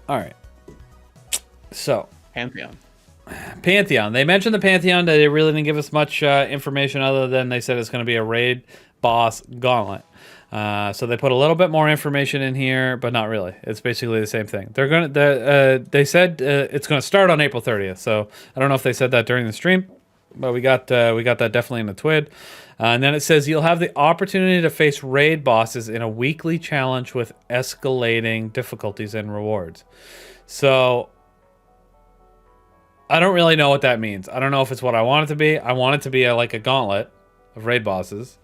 right. So, Pantheon. They mentioned the Pantheon. They really didn't give us much information other than they said it's going to be a raid boss gauntlet. So they put a little bit more information in here, but not really. It's basically the same thing. They said it's going to start on April 30th. So I don't know if they said that during the stream, but we got that definitely in the TWID. And then it says you'll have the opportunity to face raid bosses in a weekly challenge with escalating difficulties and rewards. So I don't really know what that means. I don't know if it's what I want it to be. I want it to be like a gauntlet of raid bosses.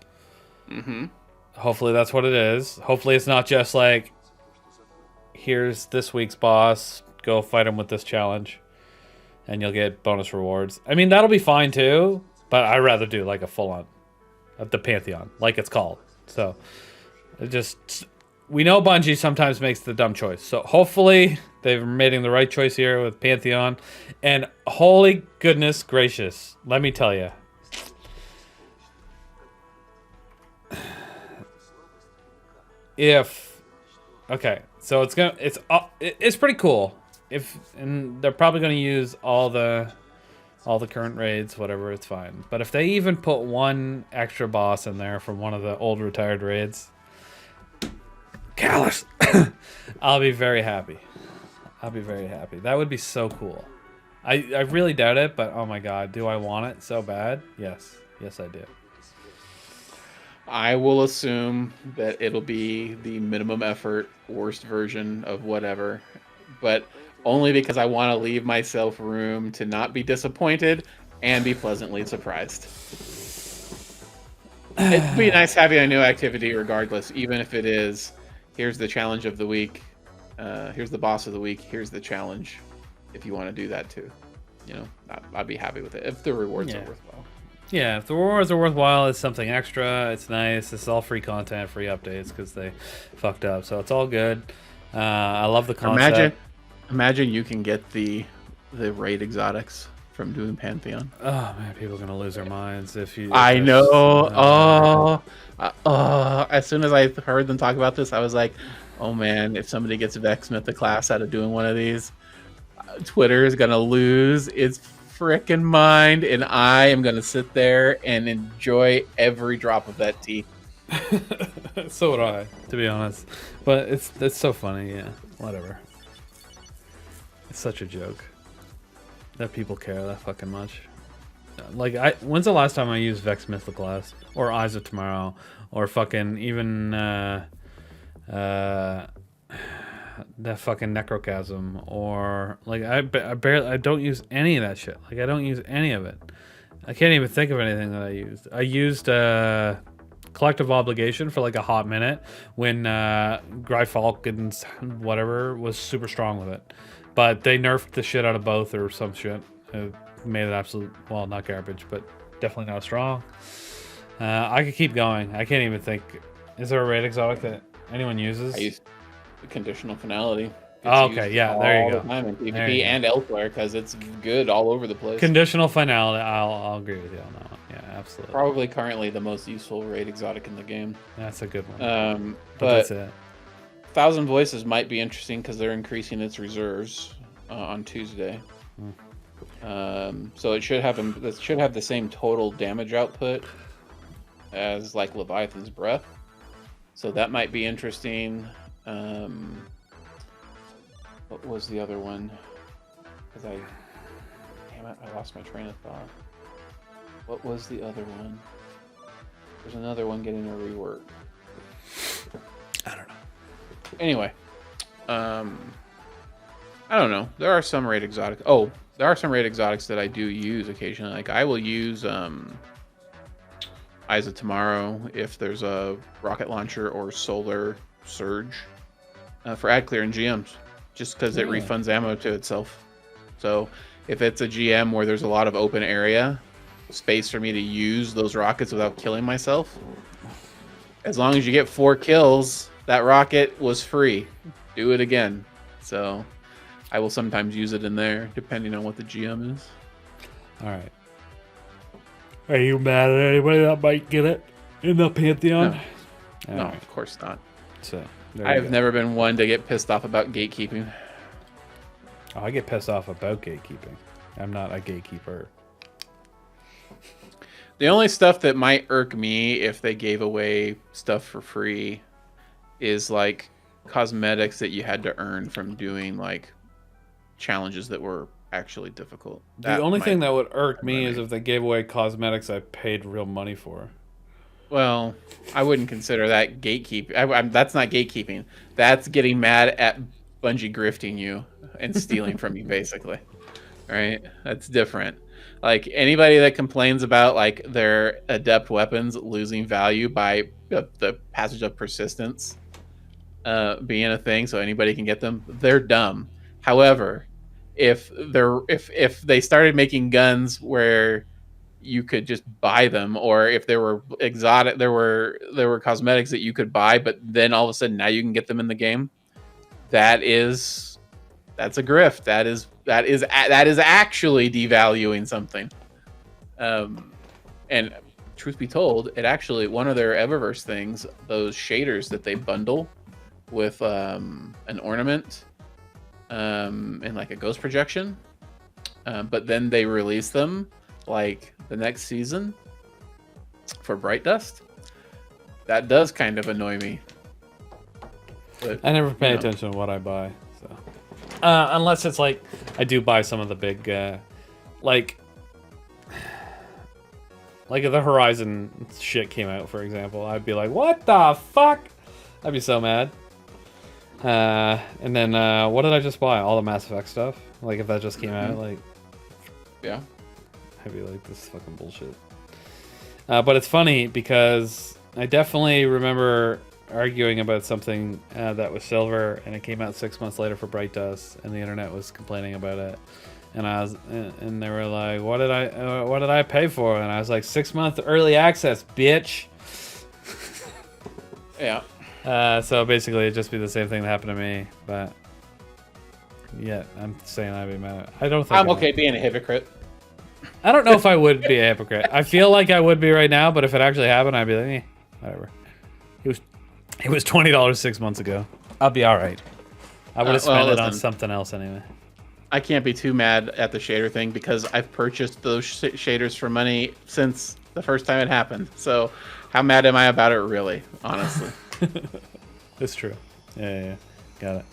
Mm-hmm. Hopefully that's what it is. Hopefully it's not just like, here's this week's boss, go fight him with this challenge, and you'll get bonus rewards. I mean, that'll be fine too, but I'd rather do like a full-on of the Pantheon, like it's called. So, we know Bungie sometimes makes the dumb choice. So hopefully they're making the right choice here with Pantheon. And holy goodness gracious, let me tell you. Okay, so it's pretty cool. And they're probably gonna use all the current raids, whatever, it's fine. But if they even put one extra boss in there from one of the old retired raids, Callus, I'll be very happy. That would be so cool. I really doubt it, but oh my god, do I want it so bad? Yes I do. I will assume that it'll be the minimum effort, worst version of whatever, but only because I want to leave myself room to not be disappointed and be pleasantly surprised. It'd be nice having a new activity regardless, even if it is, here's the challenge of the week, here's the boss of the week, here's the challenge, if you want to do that too. You know, I'd be happy with it if the rewards are worthwhile. Yeah, if the rewards are worthwhile, it's something extra. It's nice. It's all free content, free updates because they fucked up. So it's all good. I love the concept. Imagine you can get the raid exotics from doing Pantheon. Oh man, people are gonna lose their minds if you. I know. As soon as I heard them talk about this, I was like, oh man, if somebody gets Vexmith the class out of doing one of these, Twitter is gonna lose its frickin' mind, and I am gonna sit there and enjoy every drop of that tea. So would I, to be honest. But it's so funny, yeah. Whatever. It's such a joke that people care that fucking much. Like, when's the last time I used Vex Mythoclast or Eyes of Tomorrow or fucking even that fucking Necrochasm or like I don't use any of that shit. Like I don't use any of it. I can't even think of anything that I used. I used Collective Obligation for like a hot minute when Gryfalcon's whatever was super strong with it. But they nerfed the shit out of both or some shit. It made it absolute, well, not garbage, but definitely not strong. I could keep going. I can't even think. Is there a raid exotic that anyone uses? I use the conditional finality. Oh, okay, yeah, there you go. All the time in PvP and elsewhere because it's good all over the place. Conditional finality, I'll agree with you on that one. Yeah, absolutely. Probably currently the most useful raid exotic in the game. That's a good one. But that's it. 1,000 Voices might be interesting because they're increasing its reserves on Tuesday. So it should have the same total damage output as like Leviathan's Breath. So that might be interesting. What was the other one? Damn it, I lost my train of thought. What was the other one? There's another one getting a rework. I don't know. Anyway, I don't know. There are some raid exotics. Oh, there are some raid exotics that I do use occasionally. Like I will use Eyes of Tomorrow if there's a rocket launcher or solar surge for ad clear and GMs, just because it refunds ammo to itself. So if it's a GM where there's a lot of open area, space for me to use those rockets without killing myself, as long as you get 4 kills, that rocket was free. Do it again. So I will sometimes use it in there, depending on what the GM is. All right. Are you mad at anybody that might get it in the Pantheon? No, of course not. So I have never been one to get pissed off about gatekeeping. Oh, I get pissed off about gatekeeping. I'm not a gatekeeper. The only stuff that might irk me if they gave away stuff for free is like cosmetics that you had to earn from doing like challenges that were actually difficult. The only thing that would irk me is if they gave away cosmetics I paid real money for. Well, I wouldn't consider that gatekeeping. That's not gatekeeping. That's getting mad at Bungie grifting you and stealing from you, basically. Right? That's different. Like anybody that complains about like their adept weapons losing value by the passage of persistence being a thing, so anybody can get them, they're dumb. However, if they started making guns where you could just buy them, or if there were exotic, there were cosmetics that you could buy, but then all of a sudden now you can get them in the game, that's a grift. That is actually devaluing something. And truth be told, it actually, one of their Eververse things, those shaders that they bundle with an ornament and like a ghost projection, but then they release them like the next season for Bright Dust. That does kind of annoy me. But, I never pay attention to what I buy, so unless it's like I do buy some of the big like if the Horizon shit came out, for example, I'd be like, what the fuck? I'd be so mad. And then what did I just buy? All the Mass Effect stuff. Like if that just came out, like yeah, I'd be like, this is fucking bullshit. But it's funny because I definitely remember arguing about something that was silver, and it came out 6 months later for Bright Dust, and the internet was complaining about it, and they were like, what did I pay for? And I was like, 6 month early access, bitch. Yeah. So basically it'd just be the same thing that happened to me, but yeah, I'm saying I'd be mad at it. I don't think I'm okay being a hypocrite. I don't know if I would be a hypocrite. I feel like I would be right now, but if it actually happened, I'd be like, whatever. It was $20 6 months ago. I'll be all right. I would have spent it on something else anyway. I can't be too mad at the shader thing because I've purchased those shaders for money since the first time it happened. So how mad am I about it, really? Honestly. It's true. Yeah. Got it.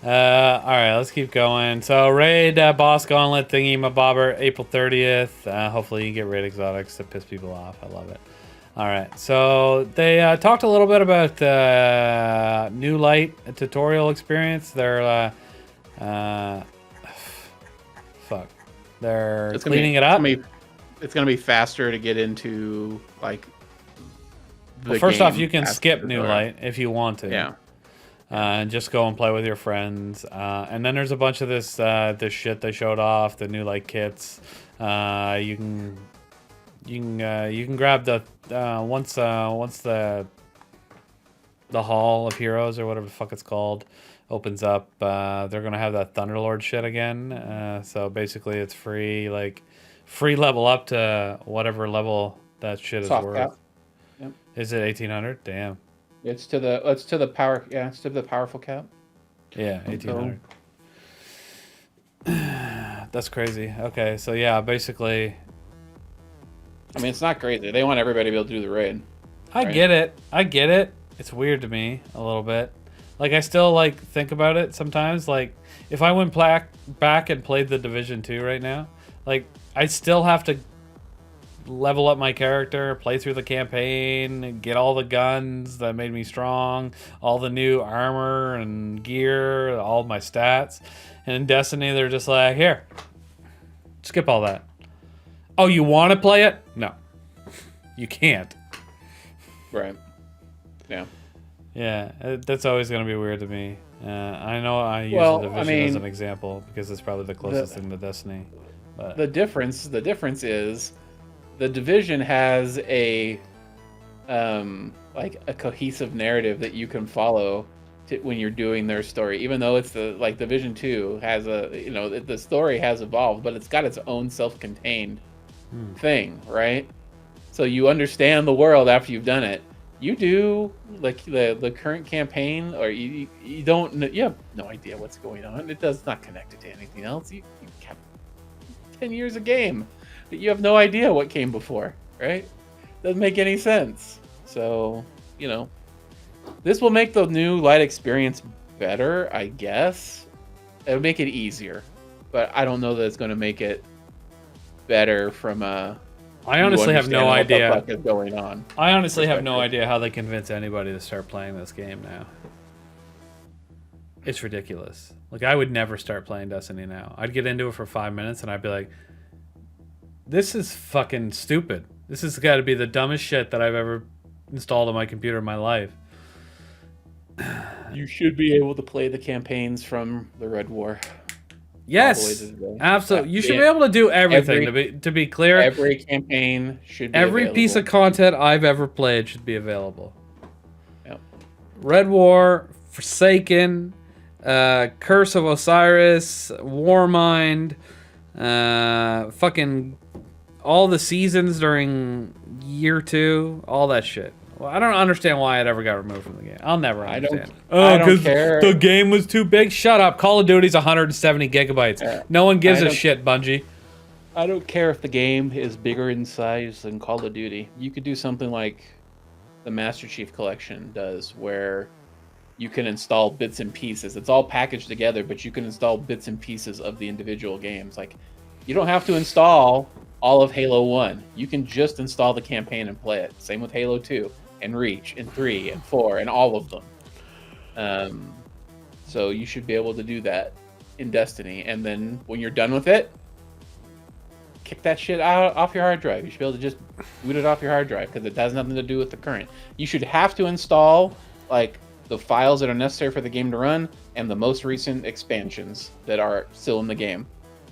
All right, let's keep going. So Raid Boss Gauntlet thingy mabobber, April 30th. Hopefully you get Raid Exotics to piss people off. I love it. All right, so they talked a little bit about the New Light tutorial experience. They're they're cleaning it up. It's gonna be faster to get into like. Well, first off, you can skip New Light if you want to. Yeah. And just go and play with your friends. And then there's a bunch of this shit they showed off, the New Light kits. You can grab the once the Hall of Heroes or whatever the fuck it's called opens up. They're gonna have that Thunderlord shit again. So basically, it's free level up to whatever level that shit is worth. Cap. Yep. Is it 1800? Damn. It's to the powerful cap. Yeah, 1800. That's crazy. Okay, so yeah, basically. I mean, it's not crazy. They want everybody to be able to do the raid. I get it. It's weird to me a little bit. Like I still think about it sometimes. Like if I went back and played the Division 2 right now, like I still have to level up my character, play through the campaign, get all the guns that made me strong, all the new armor and gear, all my stats. And in Destiny, they're just like, here, skip all that. Oh, you want to play it? No, you can't. Right. Yeah. Yeah, that's always going to be weird to me. I know I use Well, the Division as an example because it's probably the closest thing to Destiny. But the difference is the Division has a like a cohesive narrative that you can follow when you're doing their story, even though it's like Division 2 has the story has evolved, but it's got its own self-contained thing, right? So you understand the world after you've done it. You do like the current campaign, or you don't, you have no idea what's going on. It does not connect it to anything else. You kept 10 years of game, but you have no idea what came before, right? Doesn't make any sense. So, this will make the new light experience better, I guess. It'll make it easier, but I don't know that it's going to make it better from a. I honestly have no idea what the fuck is going on. I honestly have no idea how they convince anybody to start playing this game now. It's ridiculous. Like, I would never start playing Destiny now. I'd get into it for 5 minutes and I'd be like, this is fucking stupid. This has got to be the dumbest shit that I've ever installed on my computer in my life. You should be able to play the campaigns from the Red War. Yes, absolutely. You should be able to do everything. To be clear, every campaign should be every available. piece of content I've ever played should be available. Yep. Red War, Forsaken, Curse of Osiris, Warmind, fucking all the seasons during year 2, all that shit. Well, I don't understand why it ever got removed from the game. I'll never understand. I don't care. The game was too big. Shut up. Call of Duty's 170 gigabytes. No one gives a shit, Bungie. I don't care if the game is bigger in size than Call of Duty. You could do something like the Master Chief Collection does, where you can install bits and pieces. It's all packaged together, but you can install bits and pieces of the individual games. Like, you don't have to install all of Halo 1. You can just install the campaign and play it. Same with Halo 2 and Reach and 3 and 4 and all of them. So you should be able to do that in Destiny. And then when you're done with it, kick that shit out off your hard drive. You should be able to just boot it off your hard drive because it has nothing to do with the current. You should have to install like the files that are necessary for the game to run and the most recent expansions that are still in the game.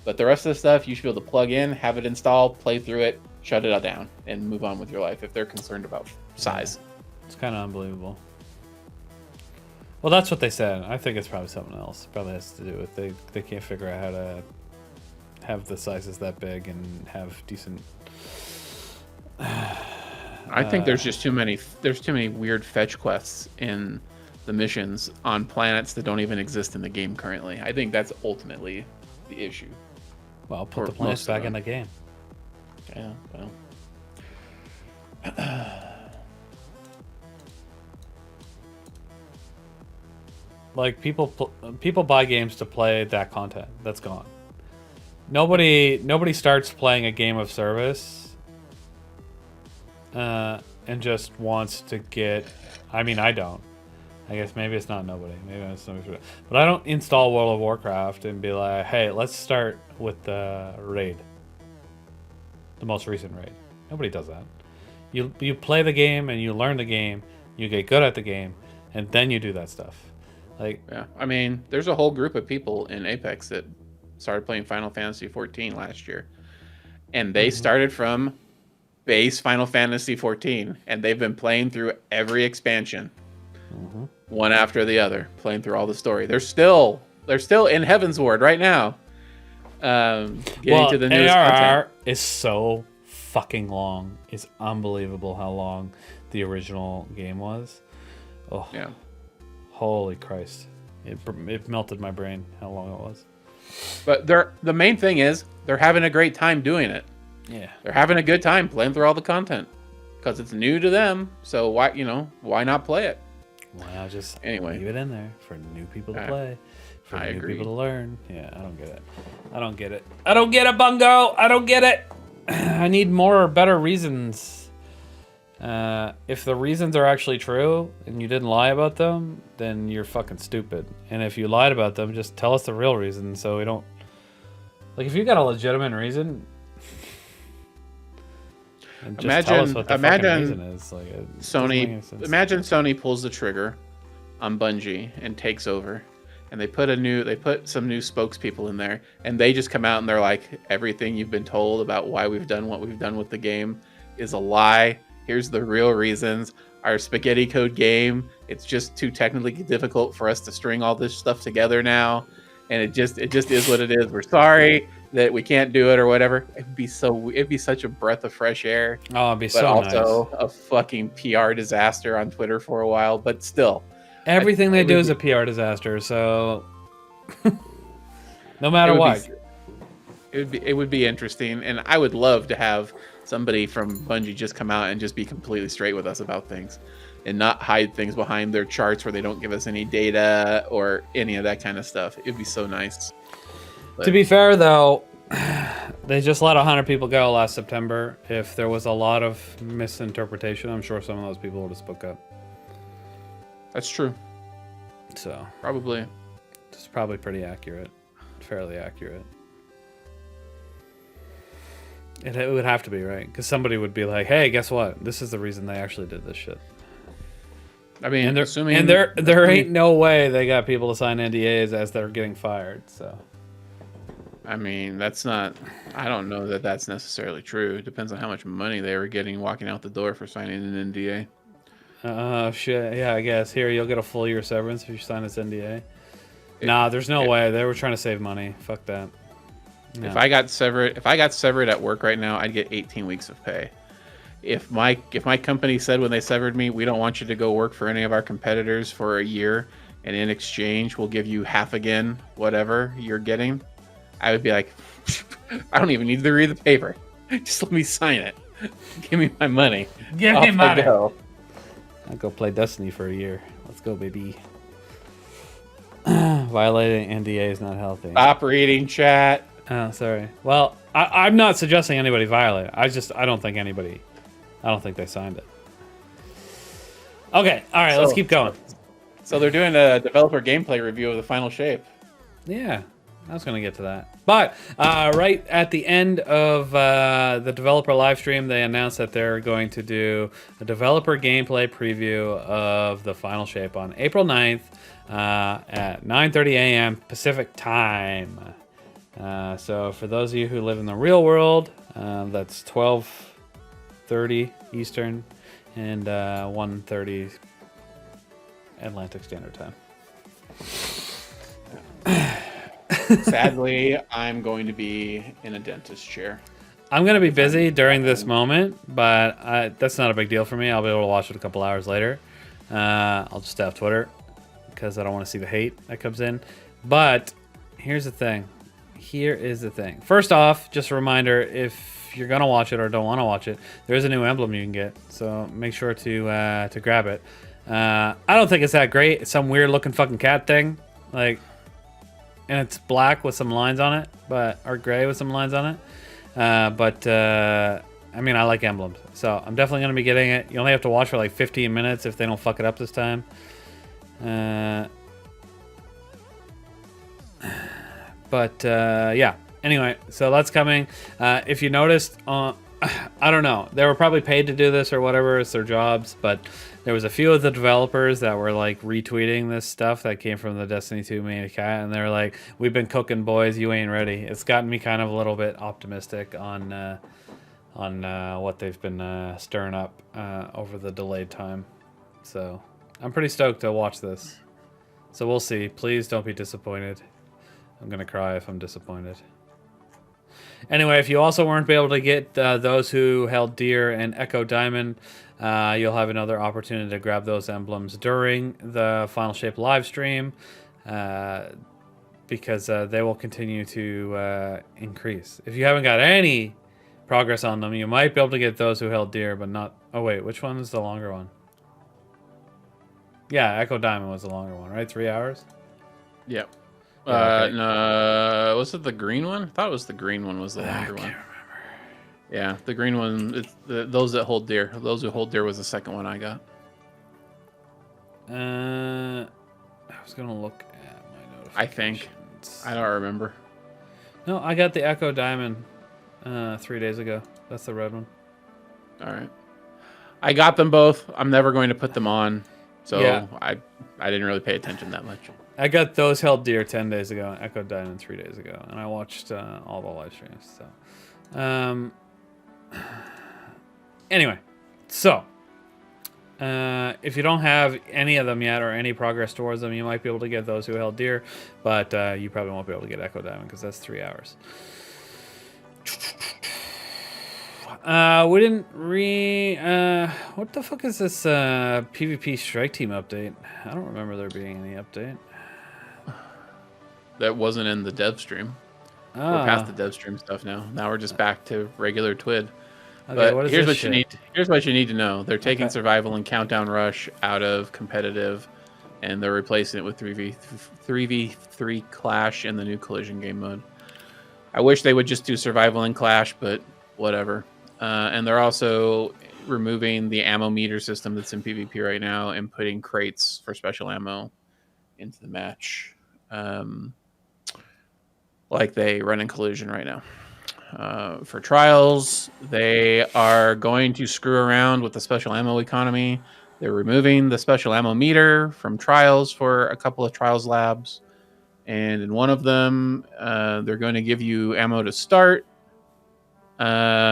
But the rest of the stuff, you should be able to plug in, have it installed, play through it, shut it all down, and move on with your life if they're concerned about size. It's kind of unbelievable. Well, that's what they said. I think it's probably something else. Probably has to do with they can't figure out how to have the sizes that big and have decent. I think there's just too many. There's too many weird fetch quests in the missions on planets that don't even exist in the game currently. I think that's ultimately the issue. Well, put the planets back in the game. Yeah, well. Like, people buy games to play that content. That's gone. Nobody starts playing a game of service and just wants to get. I mean, I don't. I guess maybe it's not nobody. Maybe it's somebody. But I don't install World of Warcraft and be like, hey, let's start with the raid. The most recent raid. Nobody does that. You play the game and you learn the game. You get good at the game, and then you do that stuff. Like, yeah, I mean, there's a whole group of people in Apex that started playing Final Fantasy 14 last year, and they started from base Final Fantasy 14, and they've been playing through every expansion, one after the other, playing through all the story. They're still in Heaven's Ward right now, getting to the newest ARR content. is so fucking long. It's unbelievable how long the original game was. Oh Yeah. Holy Christ. It melted my brain how long it was. But the main thing is they're having a great time doing it. Yeah. They're having a good time playing through all the content because it's new to them. So why not play it? Why not just Anyway. leave it in there for new people to play, for I new agree. people to learn? Yeah, I don't get it. I don't get it, Bungo. I don't get it. I need more or better reasons. If the reasons are actually true and you didn't lie about them, then you're fucking stupid. And if you lied about them, just tell us the real reason so we don't. Like, if you got a legitimate reason. And just tell us what the fucking reason imagine is. Like, it doesn't make any Sony. sense. Imagine Sony pulls the trigger on Bungie and takes over, and they put some new spokespeople in there, and they just come out and they're like, everything you've been told about why we've done what we've done with the game is a lie. Here's the real reasons. Our spaghetti code game, it's just too technically difficult for us to string all this stuff together now, and it just is what it is. We're sorry that we can't do it or whatever. It'd be such a breath of fresh air. Oh, it'd be But so also nice. a fucking PR disaster on Twitter for a while. But still, Everything they it do would is a be- PR disaster. So no matter it would what. be it would be interesting, and I would love to have somebody from Bungie just come out and just be completely straight with us about things, and not hide things behind their charts where they don't give us any data or any of that kind of stuff. It'd be so nice. To be fair, though, they just let 100 people go last September. If there was a lot of misinterpretation, I'm sure some of those people would have spoke up. That's true. So Probably. it's probably pretty accurate, fairly accurate. It would have to be, right? Because somebody would be like, "Hey, guess what? This is the reason they actually did this shit." I mean, And there ain't no way they got people to sign NDAs as they're getting fired. So I mean, that's not. I don't know that that's necessarily true. It depends on how much money they were getting walking out the door for signing an NDA. shit. Yeah, I guess here you'll get a full year severance if you sign this NDA. Nah, there's no way. They were trying to save money. Fuck that. No. If I got severed at work right now, I'd get 18 weeks of pay. If my company said when they severed me, we don't want you to go work for any of our competitors for a year, and in exchange we'll give you half again whatever you're getting, I would be like, I don't even need to read the paper. Just let me sign it. Give me my money. Give Off me I money. go. I'll go play Destiny for a year. Let's go, baby. Violating NDA is not healthy. Stop reading chat. Oh, sorry. Well, I'm not suggesting anybody violate it. I don't think they signed it. Okay, all right, let's keep going. So they're doing a developer gameplay review of the final shape. Yeah, I was going to get to that. But right at the end of the developer live stream, they announced that they're going to do a developer gameplay preview of the final shape on April 9th at 9:30 a.m. Pacific time. So for those of you who live in the real world, that's 12:30 Eastern and 1:30 Atlantic Standard Time. Sadly, I'm going to be in a dentist chair. I'm going to be busy during this moment, but that's not a big deal for me. I'll be able to watch it a couple hours later. I'll just have Twitter because I don't want to see the hate that comes in. But here's the thing. Here is the thing. First off, just a reminder, if you're going to watch it or don't want to watch it, there's a new emblem you can get. So make sure to grab it. I don't think it's that great. It's some weird looking fucking cat thing. And it's black with some lines on it, or gray with some lines on it. I mean, I like emblems, so I'm definitely going to be getting it. You only have to watch for like 15 minutes if they don't fuck it up this time. Yeah. Anyway, so that's coming. If you noticed, I don't know. They were probably paid to do this or whatever. It's their jobs, but there was a few of the developers that were like retweeting this stuff that came from the Destiny 2 main account, and they were like, "We've been cooking, boys. You ain't ready." It's gotten me kind of a little bit optimistic on what they've been stirring up over the delayed time. So I'm pretty stoked to watch this. So we'll see. Please don't be disappointed. I'm gonna cry if I'm disappointed. Anyway, if you also weren't able to get those who held deer and Echo Diamond, you'll have another opportunity to grab those emblems during the Final Shape live stream because they will continue to increase. If you haven't got any progress on them, you might be able to get those who held deer, but not... Oh, wait, which one is the longer one? Yeah, Echo Diamond was the longer one, right? 3 hours? Yep. Yeah, okay. No, was it the green one? I thought it was the green one was the longer one. I can't Yeah, the green one. It's those that hold deer. Those who hold deer was the second one I got. remember. I was gonna look at my notifications. I think. I don't remember. No, I got the Echo Diamond 3 days ago. That's the red one. All right. I got them both. I'm never going to put them on, so Yeah. I didn't really pay attention that much. I got those held dear 10 days ago and Echo Diamond 3 days ago, and I watched all the live streams. So, anyway, so if you don't have any of them yet or any progress towards them, you might be able to get those who held dear, but you probably won't be able to get Echo Diamond because that's 3 hours. We didn't what the fuck is this PvP Strike Team update? I don't remember there being any update. That wasn't in the dev stream. We're past the dev stream stuff now. Now we're just back to regular TWID. Okay, but what is here's this what shit? you need. Here's what you need to know. They're taking survival and countdown rush out of competitive, and they're replacing it with 3v3 clash in the new collision game mode. I wish they would just do survival and clash, but whatever. And they're also removing the ammo meter system that's in PvP right now and putting crates for special ammo into the match. Like they run in collision right now. For trials, they are going to screw around with the special ammo economy. They're removing the special ammo meter from trials for a couple of trials labs. And in one of them, they're going to give you ammo to start. They're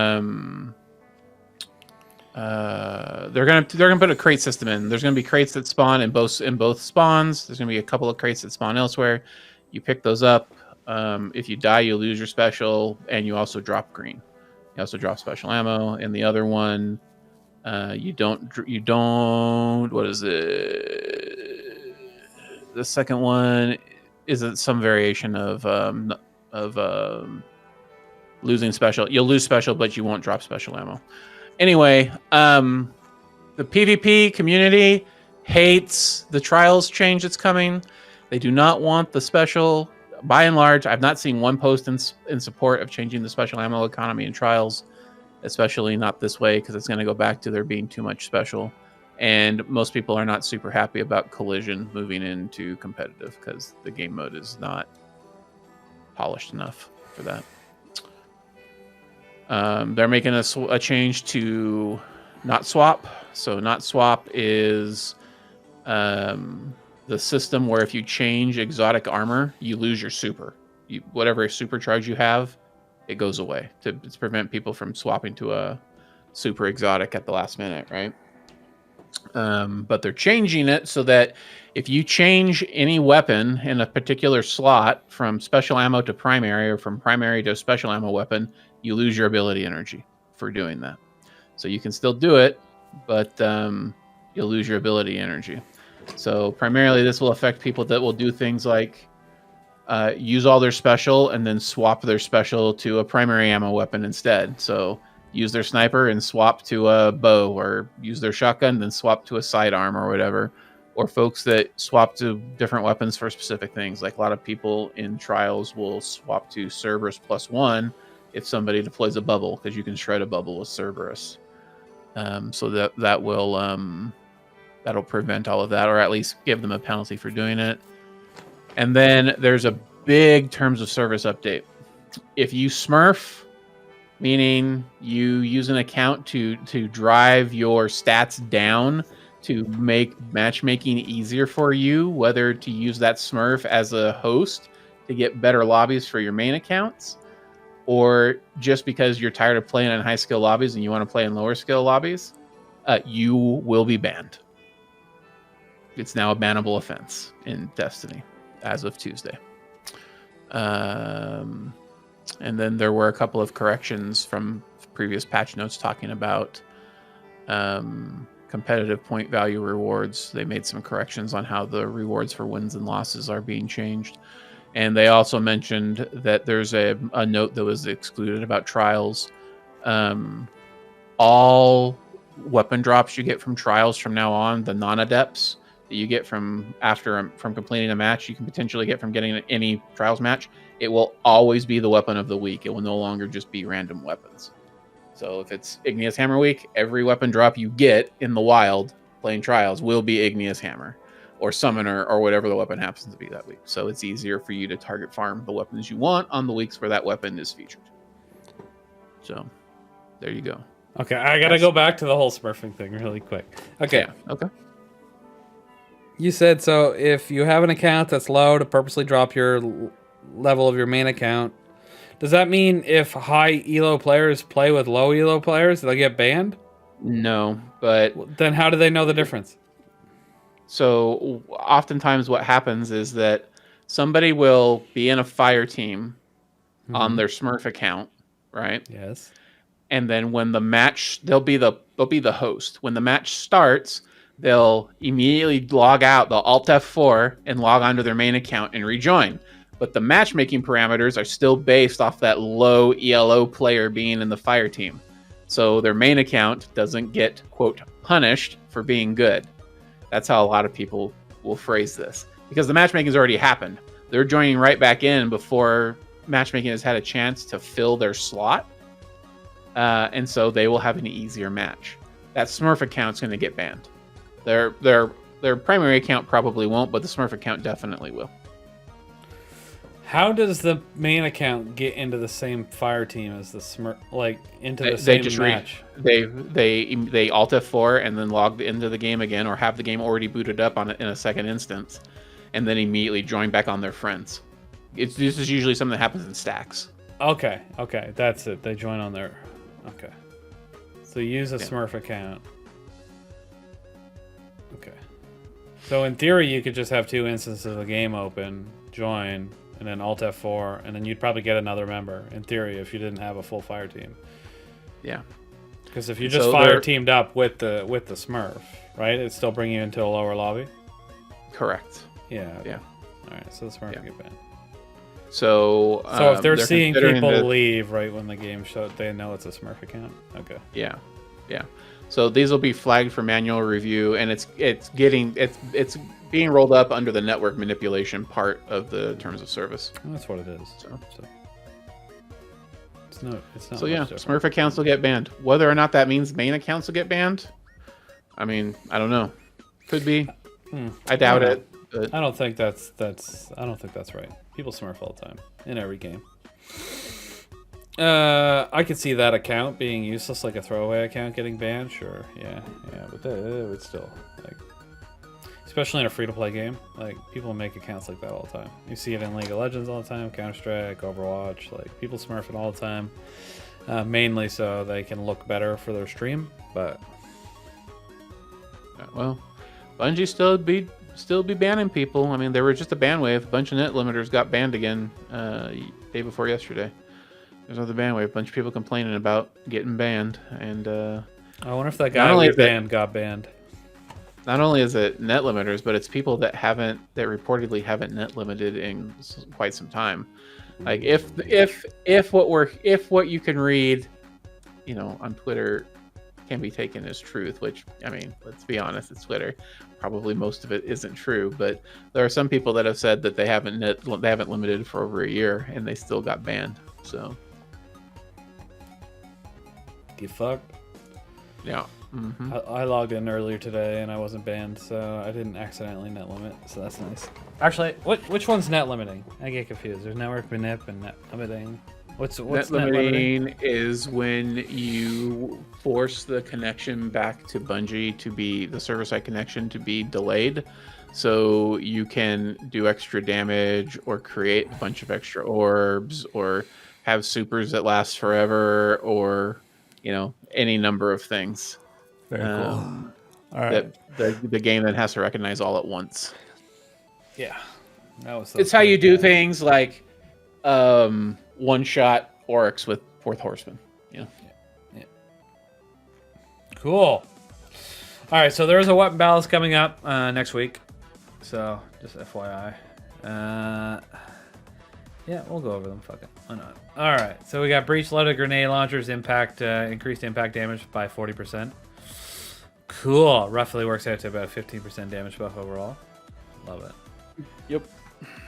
gonna put a crate system in. There's gonna be crates that spawn in both spawns. There's gonna be a couple of crates that spawn elsewhere. You pick those up. If you die, you lose your special, and you also drop green. You also drop special ammo. And the other one, you don't. What is it? The second one is some variation of losing special. You'll lose special, but you won't drop special ammo. Anyway, the PvP community hates the trials change that's coming. They do not want the special. By and large, I've not seen one post in support of changing the special ammo economy in trials, especially not this way, because it's going to go back to there being too much special. And most people are not super happy about collision moving into competitive because the game mode is not polished enough for that. They're making a change to not swap. So not swap is the system where if you change exotic armor, you lose your super. Whatever supercharge you have, it goes away to prevent people from swapping to a super exotic at the last minute, right? But they're changing it so that if you change any weapon in a particular slot from special ammo to primary or from primary to a special ammo weapon, you lose your ability energy for doing that. So you can still do it, but you'll lose your ability energy. So primarily this will affect people that will do things like use all their special and then swap their special to a primary ammo weapon instead. So use their sniper and swap to a bow, or use their shotgun and then swap to a sidearm or whatever. Or folks that swap to different weapons for specific things. Like a lot of people in trials will swap to Cerberus +1 if somebody deploys a bubble, because you can shred a bubble with Cerberus. So that will that'll prevent all of that, or at least give them a penalty for doing it. And then there's a big terms of service update. If you smurf, meaning you use an account to drive your stats down to make matchmaking easier for you, whether to use that smurf as a host to get better lobbies for your main accounts, or just because you're tired of playing in high skill lobbies and you want to play in lower skill lobbies, you will be banned. It's now a bannable offense in Destiny as of Tuesday. And then there were a couple of corrections from previous patch notes talking about competitive point value rewards. They made some corrections on how the rewards for wins and losses are being changed. And they also mentioned that there's a note that was excluded about trials. All weapon drops you get from trials from now on, the non-adepts that you get from completing a match, you can potentially get from getting any trials match, it will always be the weapon of the week. It will no longer just be random weapons. So if it's Igneous Hammer week, every weapon drop you get in the wild playing trials will be Igneous Hammer or Summoner or whatever the weapon happens to be that week. So it's easier for you to target farm the weapons you want on the weeks where that weapon is featured. So there you go. Okay, I gotta go back to the whole smurfing thing really quick. Okay. Yeah. Okay. You said so if you have an account that's low to purposely drop your level of your main account, does that mean if high elo players play with low elo players, they'll get banned? No, but Then how do they know the difference? so oftentimes what happens is that somebody will be in a fire team on their Smurf account, right? Yes. And then when the match, they'll be the host. When the match starts, they'll immediately log out, they'll Alt F4 and log onto their main account and rejoin. But the matchmaking parameters are still based off that low ELO player being in the fire team. So their main account doesn't get, quote, punished for being good. That's how a lot of people will phrase this. Because the matchmaking has already happened. They're joining right back in before matchmaking has had a chance to fill their slot. And so they will have an easier match. That Smurf account's going to get banned. Their primary account probably won't, but the Smurf account definitely will. How does the main account get into the same fire team as the Smurf, like into the same match? They Alt F4 and then log into the game again, or have the game already booted up in a second instance, and then immediately join back on their friends. This is usually something that happens in stacks. Okay, that's it. They join on their. Okay, so use a Smurf account. Okay, so in theory, you could just have 2 instances of the game open, join, and then Alt F4, and then you'd probably get another member, in theory, if you didn't have a full fire team. Yeah. Because if you just fire teamed up with the Smurf, right, it'd still bring you into a lower lobby? Correct. Yeah. Okay. Yeah. Alright, so the Smurf will get banned. So if they're seeing people leave right when the game shows, they know it's a Smurf account? Okay. Yeah. Yeah. So these will be flagged for manual review, and it's being rolled up under the network manipulation part of the terms of service. Well, that's what it is. So it's not. So yeah, Smurf accounts will get banned. Whether or not that means main accounts will get banned, I mean, I don't know. Could be. I doubt it. But... I don't think that's right. People Smurf all the time in every game. I could see that account being useless, like a throwaway account getting banned. Sure, yeah, but it would still, like, especially in a free-to-play game, like, people make accounts like that all the time. You see it in League of Legends all the time, Counter-Strike, Overwatch, like, people Smurf it all the time, mainly so they can look better for their stream, but... Well, Bungie still be banning people. I mean, there was just a ban wave. A bunch of net limiters got banned again day before yesterday. There's another ban wave. A bunch of people complaining about getting banned, and I wonder if that guy who got banned. Not only is it net limiters, but it's people that reportedly haven't net limited in quite some time. Like if what you can read, on Twitter can be taken as truth, which, I mean, let's be honest, it's Twitter. Probably most of it isn't true, but there are some people that have said that they haven't limited for over a year and they still got banned. So get fucked. Yeah. Mm-hmm. I logged in earlier today and I wasn't banned, so I didn't accidentally net limit, so that's nice. Actually, which one's net limiting? I get confused. There's network manip and net limiting. What's net limiting is when you force the connection back to Bungie to be the server-side connection to be delayed, so you can do extra damage or create a bunch of extra orbs or have supers that last forever, or any number of things. Very cool. All right. That the game then has to recognize all at once. Yeah, it's how you do things like one-shot Oryx with Fourth Horseman. Yeah. Cool. All right, so there's a weapon battles coming up next week. So just FYI. Yeah, we'll go over them. Fuck it. Why not? All right, so we got breach loaded grenade launchers, increased impact damage by 40%. Cool. Roughly works out to about 15% damage buff overall. Love it. Yep.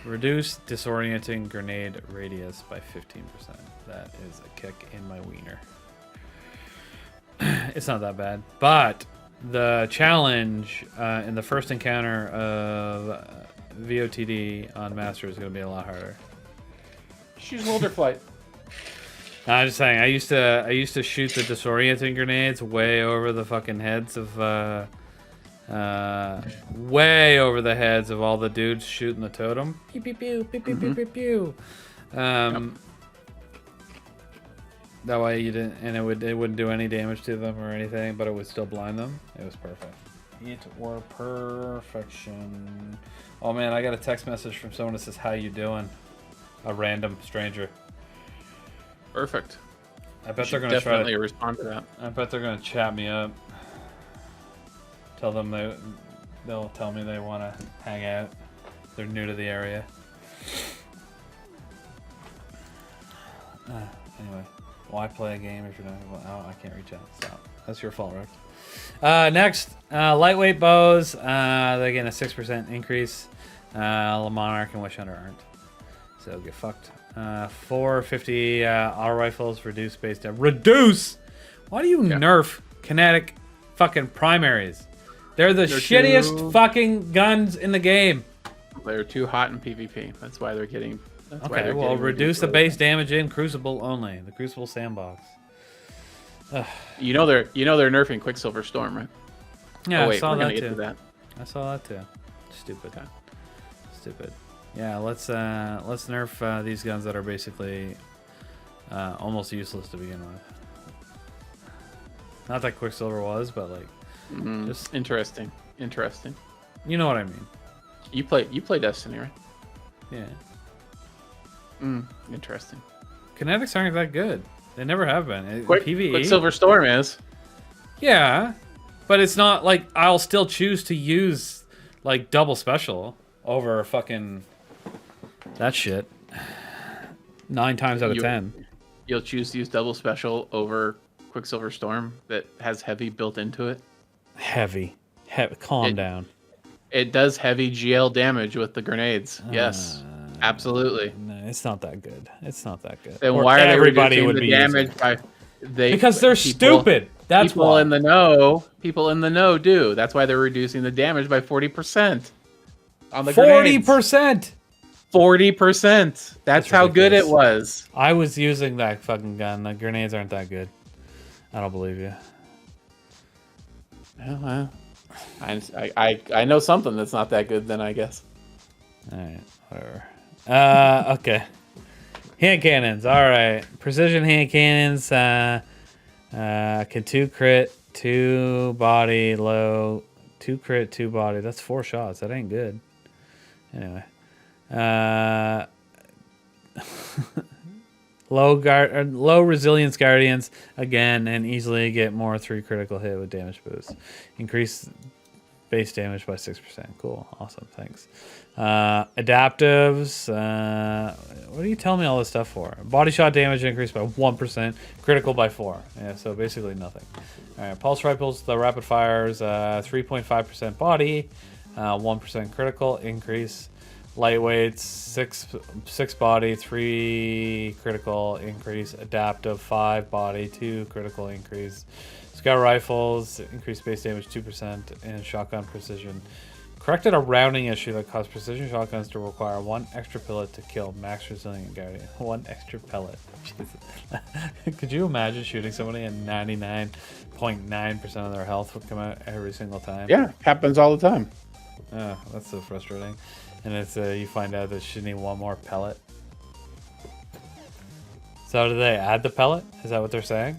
Reduce disorienting grenade radius by 15%. That is a kick in my wiener. It's not that bad, but the challenge in the first encounter of VOTD on Master is going to be a lot harder. Choose Wilder Flight. I'm just saying. I used to shoot the disorienting grenades way over the fucking heads of way over the heads of all the dudes shooting the totem. Pew pew pew pew pew pew pew pew. That way you didn't, and it wouldn't do any damage to them or anything, but it would still blind them. It was perfect. It were perfection. Oh man, I got a text message from someone that says, "How you doing?" A random stranger. Perfect. I bet they're gonna definitely respond to that. I bet they're gonna chat me up. Tell them they'll tell me they want to hang out. They're new to the area. Anyway, why play a game if you're not? Oh, I can't reach out. Stop. That's your fault, Rick. Next, lightweight bows. They get a 6% increase. Monarch and Wish Hunter aren't. So get fucked. 450 auto rifles, reduce base damage. Reduce! Why do you nerf kinetic fucking primaries? They're shittiest fucking guns in the game. They're too hot in PvP. That's why they're getting. Okay, well, reduce the base damage in Crucible only. The Crucible sandbox. Ugh. You know they're nerfing Quicksilver Storm, right? Yeah, oh, wait, I saw we're gonna that get too. to that. I saw that too. Stupid. Okay. Stupid. Yeah, let's nerf these guns that are basically almost useless to begin with. Not that Quicksilver was, but like, just interesting. You know what I mean? You play Destiny, right? Yeah. Interesting. Kinetics aren't that good. They never have been. PvE. Quicksilver Storm is. Yeah, but it's not like I'll still choose to use like double special over fucking that shit 9 times out of 10. You'll choose to use double special over Quicksilver Storm that has heavy built into it. Heavy. Calm down. It does heavy GL damage with the grenades. Yes, absolutely. No, it's not that good. It's not that good. Then or why are they everybody reducing would the be damage by? Because they're stupid. That's people why. in the know. People in the know do. That's why they're reducing the damage by 40% on the 40%. 40%. That's how good it was. I was using that fucking gun. The grenades aren't that good. I don't believe you. Well, I know something that's not that good. Then I guess. All right, whatever. Okay. Hand cannons. All right, precision hand cannons. Can 2 crit, 2 body, low, 2 crit, 2 body. That's 4 shots. That ain't good. Anyway. Low resilience guardians again, and easily get more 3 critical hit with damage boost. Increase base damage by 6%. Cool, awesome, thanks. Adaptives. What are you telling me all this stuff for? Body shot damage increased by 1%, critical by 4. Yeah, so basically nothing. All right, pulse rifles. The rapid fires. 3.5% body, 1% critical increase. Lightweights, 6 body, 3 critical increase. Adaptive, 5 body, 2 critical increase. Scout rifles, increased base damage 2%, and shotgun precision. Corrected a rounding issue that caused precision shotguns to require 1 extra pellet to kill max resilient guardian. 1 extra pellet. Could you imagine shooting somebody and 99.9% of their health would come out every single time? Yeah, happens all the time. Oh, that's so frustrating. And it's you find out that you need 1 more pellet. So do they add the pellet? Is that what they're saying?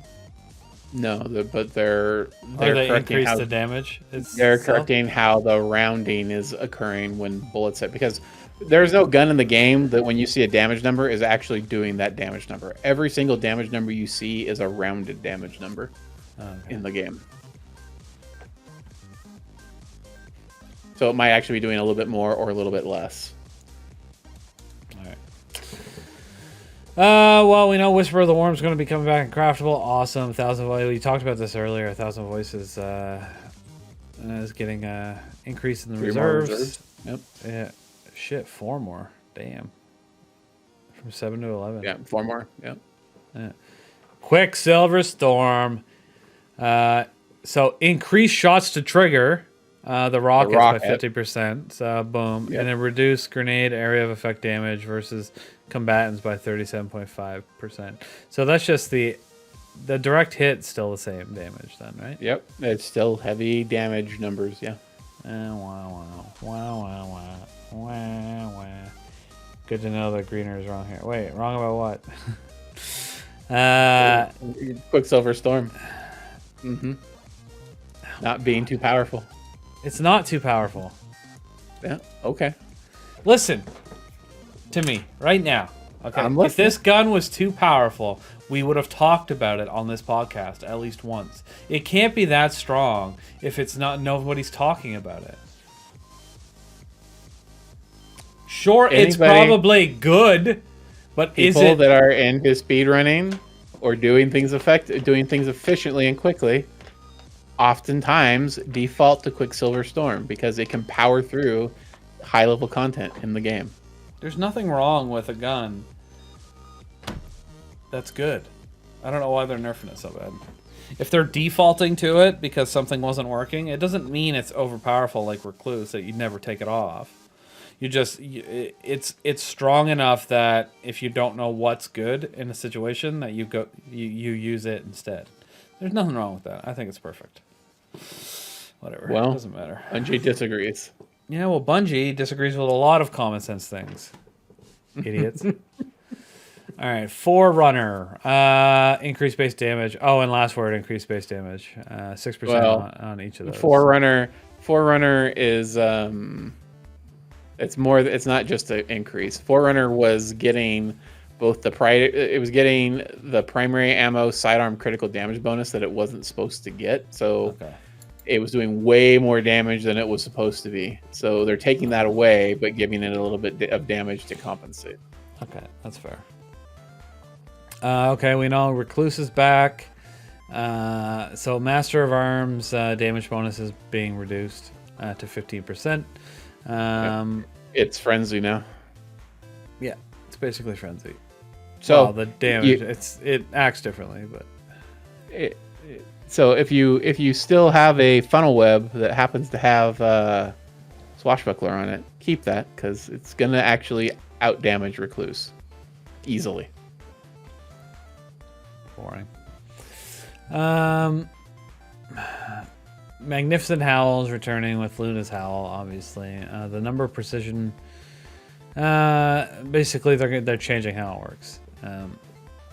No, but they're they correcting increase how the damage. They're correcting how the rounding is occurring when bullets hit, because there's no gun in the game that when you see a damage number is actually doing that damage number. Every single damage number you see is a rounded damage number in the game. So it might actually be doing a little bit more or a little bit less. All right. Well, we know Whisper of the Worm is going to be coming back in craftable. Awesome. 1,000 voices. We talked about this earlier. 1,000 voices is getting increase in the reserves. Yep. Yeah. Shit, 4 more. Damn. From 7 to 11. Yeah, 4 more. Yep. Yeah. Quicksilver Storm. So increase shots to trigger. The rockets by 50%. So boom. Yep. And then reduce grenade area of effect damage versus combatants by 37.5%. So that's just the direct hit's still the same damage then, right? Yep, it's still heavy damage numbers. Yeah. Wow. Good to know that Greener is wrong here. Wait, wrong about what? Quicksilver Storm. Not being too powerful. It's not too powerful. Yeah. Okay. Listen to me right now. Okay. I'm If listening. this gun was too powerful, we would have talked about it on this podcast at least once. It can't be that strong if it's not nobody's talking about it. Sure, it's probably good, but is People it? that are into speedrunning or doing things efficiently and quickly, oftentimes default to Quicksilver Storm because it can power through high-level content in the game. There's nothing wrong with a gun that's good. I don't know why they're nerfing it so bad. If they're defaulting to it because something wasn't working, it doesn't mean it's overpowerful like Recluse that you'd never take it off. It's strong enough that if you don't know what's good in a situation, that you use it instead. There's nothing wrong with that. I think it's perfect. Whatever. Well, it doesn't matter. Bungie disagrees. Yeah, well, Bungie disagrees with a lot of common sense things. Idiots. All right, Forerunner. Increased base damage. Oh, and last word, increased base damage. 6% on each of those. Forerunner is it's more. It's not just an increase. Forerunner was getting both the primary ammo sidearm critical damage bonus that it wasn't supposed to get. So it was doing way more damage than it was supposed to be. So they're taking that away, but giving it a little bit of damage to compensate. Okay, that's fair. Okay, we know Recluse is back. So Master of Arms damage bonus is being reduced to 15%. It's Frenzy now. Yeah, it's basically Frenzy. So well, the damage it acts differently, but so if you still have a funnel web that happens to have Swashbuckler on it, keep that because it's gonna actually out damage Recluse easily. Boring. Magnificent Howl is returning with Luna's Howl, obviously. The number of precision... basically, they're changing how it works.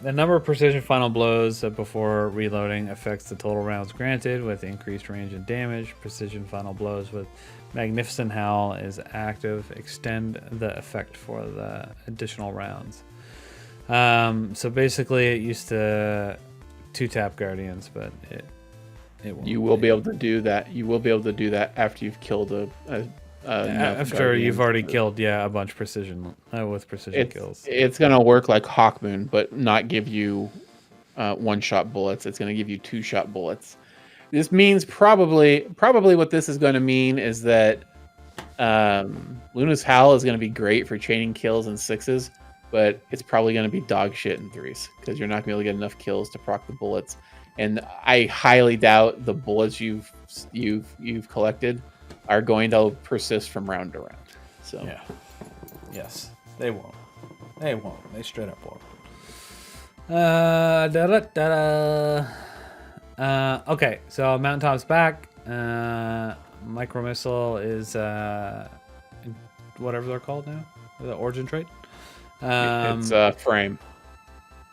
The number of precision final blows before reloading affects the total rounds granted with increased range and damage. Precision final blows with Magnificent Howl is active. Extend the effect for the additional rounds. So basically, it used to 2-tap Guardians, but it won't. You will be able to do that. You will be able to do that after you've killed after you've already killed a bunch precision with precision kills. It's gonna work like Hawkmoon, but not give you 1-shot bullets. It's gonna give you 2-shot bullets. This means probably what this is going to mean is that Luna's Howl is going to be great for chaining kills in 6s, but it's probably going to be dog shit in 3s because you're not going to be able to get enough kills to proc the bullets. And I highly doubt the bullets you've collected are going to persist from round to round. So yeah, yes, they won't. They won't. They straight up won't. Okay, so Mountaintop's back. Micro Missile is whatever they're called now. The origin trait. It's frame.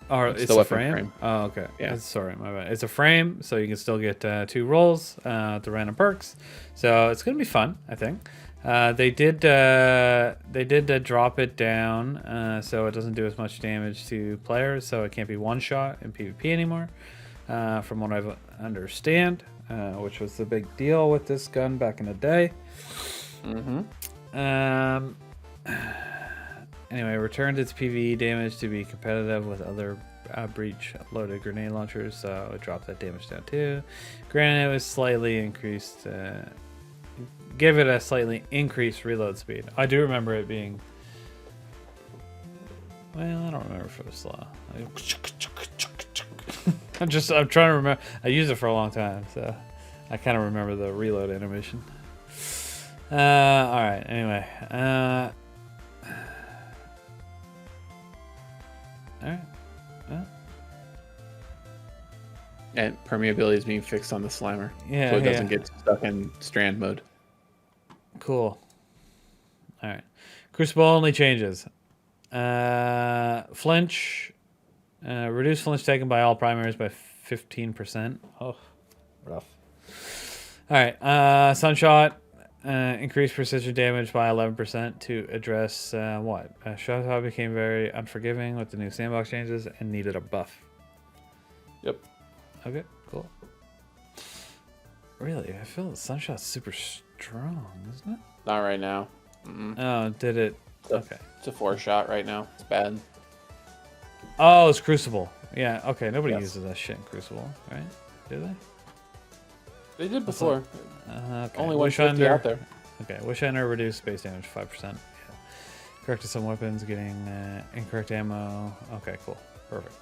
Or it's a frame? Oh, okay. Yeah. Sorry, my bad. It's a frame, so you can still get 2 rolls to random perks. So it's gonna be fun, I think. They did drop it down, so it doesn't do as much damage to players, so it can't be one shot in PvP anymore, from what I understand, which was the big deal with this gun back in the day. Anyway, returned its PvE damage to be competitive with other breach-loaded grenade launchers, so it dropped that damage down too. Granted, it was slightly increased. Give it a slightly increased reload speed. I do remember it being... Well, I don't remember if it was slow. I'm trying to remember. I used it for a long time, so I kind of remember the reload animation. Alright, anyway. All right. And permeability is being fixed on the slammer, Yeah, so it doesn't get stuck in strand mode. Cool. All right. Crucible only changes. Flinch. Reduce flinch taken by all primaries by 15%. Oh, rough. All right. Sunshot. Increase precision damage by 11% to address what? Shot became very unforgiving with the new sandbox changes and needed a buff. Yep. Okay, cool. Really? I feel the Sunshot's super strong, isn't it? Not right now. Mm-mm. Oh, did it? Okay. It's a 4-shot right now. It's bad. Oh, it's Crucible. Yeah, okay. Nobody Yes. uses that shit in Crucible, right? Do they? They did before. Okay. Only Wish 150 Ender. out there. Okay, Wish Ender reduced base damage 5%. Yeah. Corrected some weapons, getting incorrect ammo. Okay, cool. Perfect.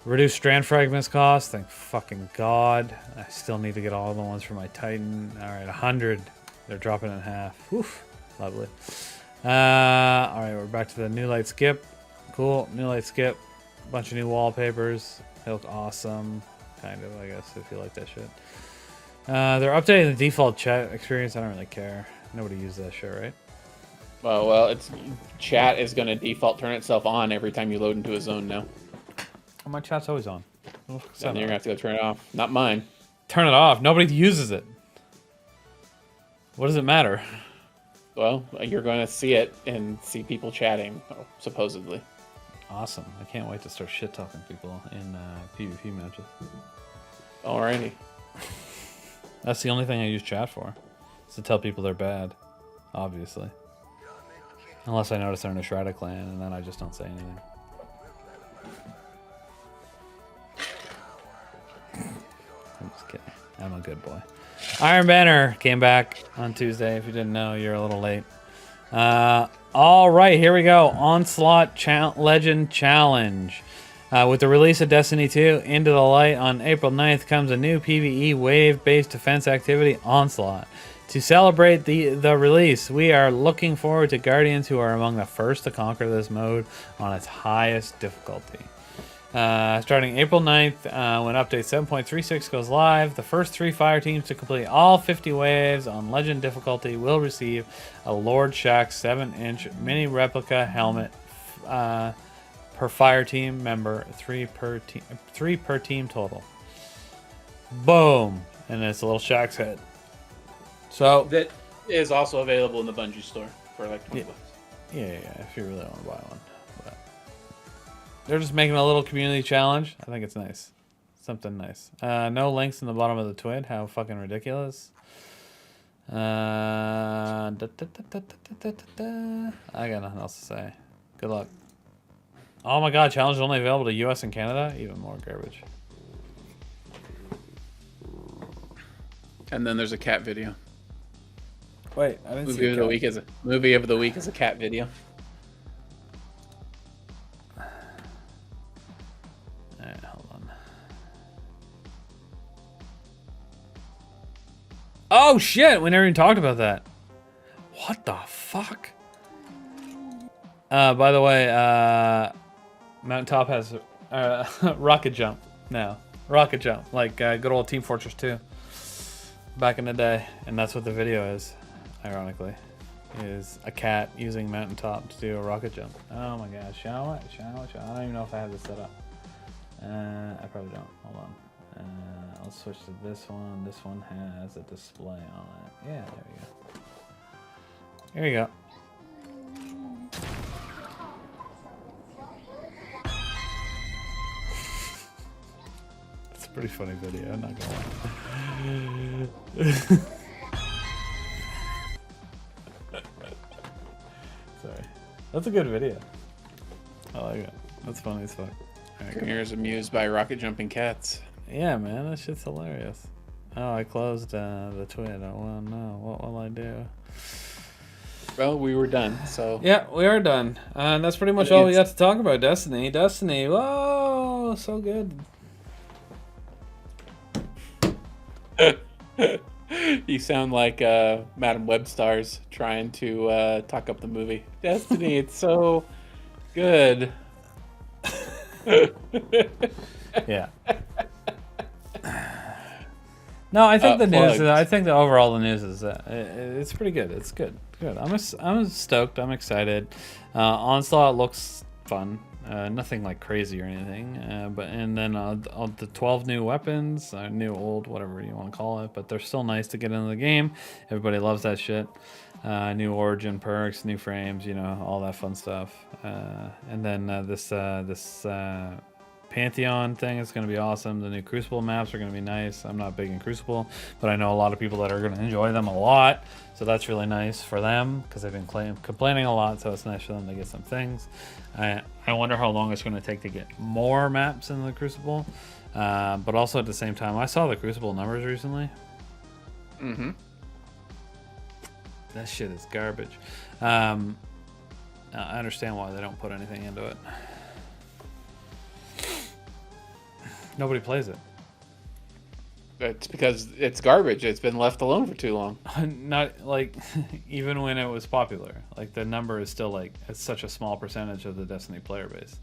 Reduce strand fragments cost. Thank fucking God. I still need to get all the ones for my Titan. All right, 100. They're dropping in half. Oof. Lovely. All right, we're back to the new light skip. Cool. New light skip. Bunch of new wallpapers. They look awesome. Kind of, I guess, if you like that shit. They're updating the default chat experience. I don't really care. Nobody uses that shit, right? Well, it's chat is going to default turn itself on every time you load into a zone now. Oh, my chat's always on. And you're going to have to go turn it off. Not mine. Turn it off. Nobody uses it. What does it matter? Well, you're going to see it and see people chatting, supposedly. Awesome. I can't wait to start shit-talking people in PvP matches. Alrighty. That's the only thing I use chat for. Is to tell people they're bad. Obviously. Unless I notice they're in a Shrouded clan, and then I just don't say anything. I'm just kidding. I'm a good boy. Iron Banner came back on Tuesday. If you didn't know, you're a little late. All right, here we go. Onslaught Legend Challenge. With the release of Destiny 2 Into the Light on April 9th comes a new PvE wave-based defense activity, Onslaught. To celebrate the release, we are looking forward to Guardians who are among the first to conquer this mode on its highest difficulty. Starting April 9th, when update 7.36 goes live, the first 3 fire teams to complete all 50 waves on Legend difficulty will receive a Lord Shack 7-inch mini replica helmet per fire team member, 3 per team total. Boom! And it's a little Shack's head. So That is also available in the Bungie store for like 20 bucks. yeah, if you really want to buy one. But they're just making a little community challenge. I think it's nice. Something nice. No links in the bottom of the TWID. How fucking ridiculous. I got nothing else to say. Good luck. Oh my god, challenge is only available to US and Canada? Even more garbage. And then there's a cat video. Wait, I didn't see Movie of the week is a cat video. Alright, hold on. Oh shit! We never even talked about that. What the fuck? By the way, Mountaintop has rocket jump now. Rocket jump, like good old Team Fortress 2 back in the day, and that's what the video is. Ironically, is a cat using Mountaintop to do a rocket jump. Oh my gosh, shall I? I don't even know if I have this set up. I probably don't. Hold on. I'll switch to this one. This one has a display on it. Yeah, there we go. Here we go. It's a pretty funny video, I'm not gonna lie. Sorry. That's a good video. I like it. That's funny as fuck. Greener is amused by rocket jumping cats. Yeah, man, that shit's hilarious. Oh, I closed the TWID. Oh, well, no. What will I do? Well, we were done, so... Yeah, we are done. And that's pretty much all we got to talk about. Destiny. Destiny. Whoa, so good. You sound like Madam Webstars trying to talk up the movie. Destiny, it's so good. Yeah. No, I think the news. Plugged. I think the overall the news is it's pretty good. It's good. Good. I'm stoked. I'm excited. Onslaught looks fun. Nothing like crazy or anything. And then the 12 new weapons, new old whatever you want to call it, but they're still nice to get into the game. Everybody loves that shit. New origin perks, new frames, you know, all that fun stuff. And then this Pantheon thing is going to be awesome. The new Crucible maps are going to be nice. I'm not big in Crucible, but I know a lot of people that are going to enjoy them a lot. So that's really nice for them because they've been complaining a lot. So it's nice for them to get some things. I wonder how long it's going to take to get more maps in the Crucible. But also at the same time, I saw the Crucible numbers recently. Mm-hmm. That shit is garbage. I understand why they don't put anything into it. Nobody plays it. It's because it's garbage. It's been left alone for too long. Not like even when it was popular, like the number is still like it's such a small percentage of the Destiny player base,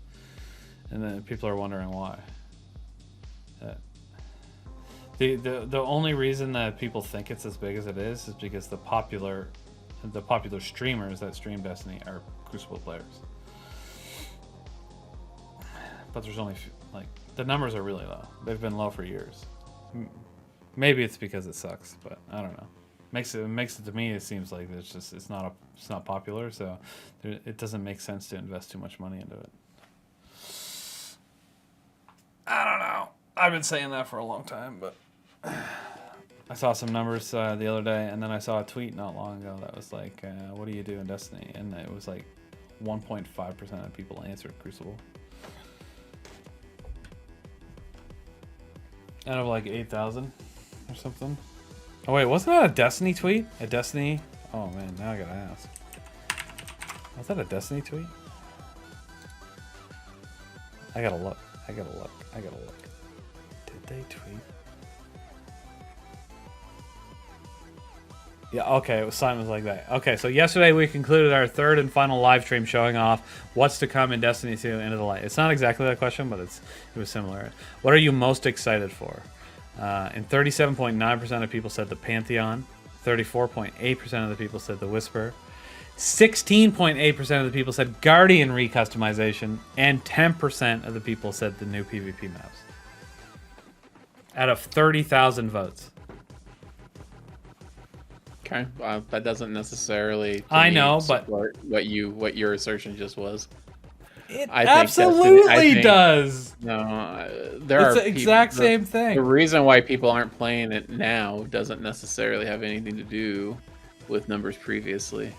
and then people are wondering why. The only reason that people think it's as big as it is because the popular streamers that stream Destiny are Crucible players. But there's only like the numbers are really low. They've been low for years. Maybe it's because it sucks, but I don't know. Makes it to me. It seems like it's not popular, so it doesn't make sense to invest too much money into it. I don't know. I've been saying that for a long time, but I saw some numbers the other day, and then I saw a tweet not long ago that was like, "What do you do in Destiny?" And it was like 1.5% of people answered Crucible. Out of like 8,000 or something. Oh wait, wasn't that a Destiny tweet? A Destiny? Oh man, now I gotta ask. Was that a Destiny tweet? I gotta look. Did they tweet? Yeah, okay, it was something like that. Okay, so yesterday we concluded our third and final live stream showing off what's to come in Destiny 2 Into the Light. It's not exactly that question, but it was similar. What are you most excited for? And 37.9% of people said the Pantheon. 34.8% of the people said the Whisper. 16.8% of the people said Guardian recustomization. And 10% of the people said the new PvP maps. Out of 30,000 votes. Okay, that doesn't necessarily. I know, but what your assertion just was. It absolutely does. No, it's the exact same thing. The reason why people aren't playing it now doesn't necessarily have anything to do with numbers previously.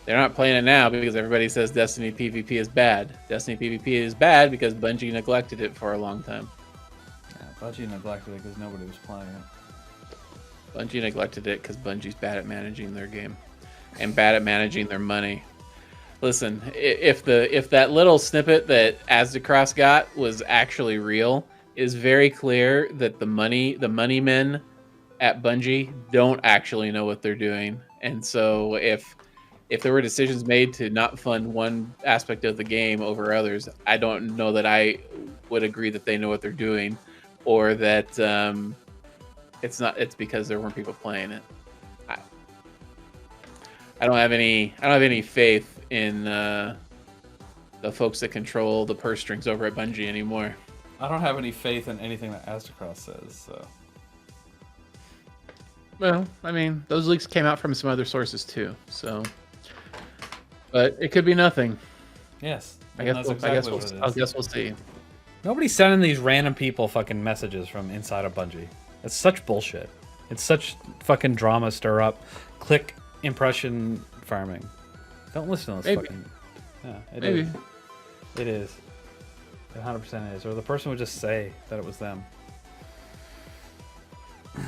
They're not playing it now because everybody says Destiny PvP is bad. Destiny PvP is bad because Bungie neglected it for a long time. Yeah, Bungie neglected it because nobody was playing it. Bungie neglected it because Bungie's bad at managing their game and bad at managing their money. Listen, if that little snippet that Aztecross got was actually real, is very clear that the money men at Bungie don't actually know what they're doing. And so if there were decisions made to not fund one aspect of the game over others, I don't know that I would agree that they know what they're doing, or that it's because there weren't people playing it. I don't have any faith in the folks that control the purse strings over at Bungie anymore. I don't have any faith in anything that Aztecross says, so. Well, I mean, those leaks came out from some other sources too, so. But it could be nothing. Yes. I guess we'll see. Nobody's sending these random people fucking messages from inside of Bungie. It's such bullshit. It's such fucking drama stir up. Click impression farming. Don't listen to this fucking. Yeah, it is. It is. It 100% is. Or the person would just say that it was them. I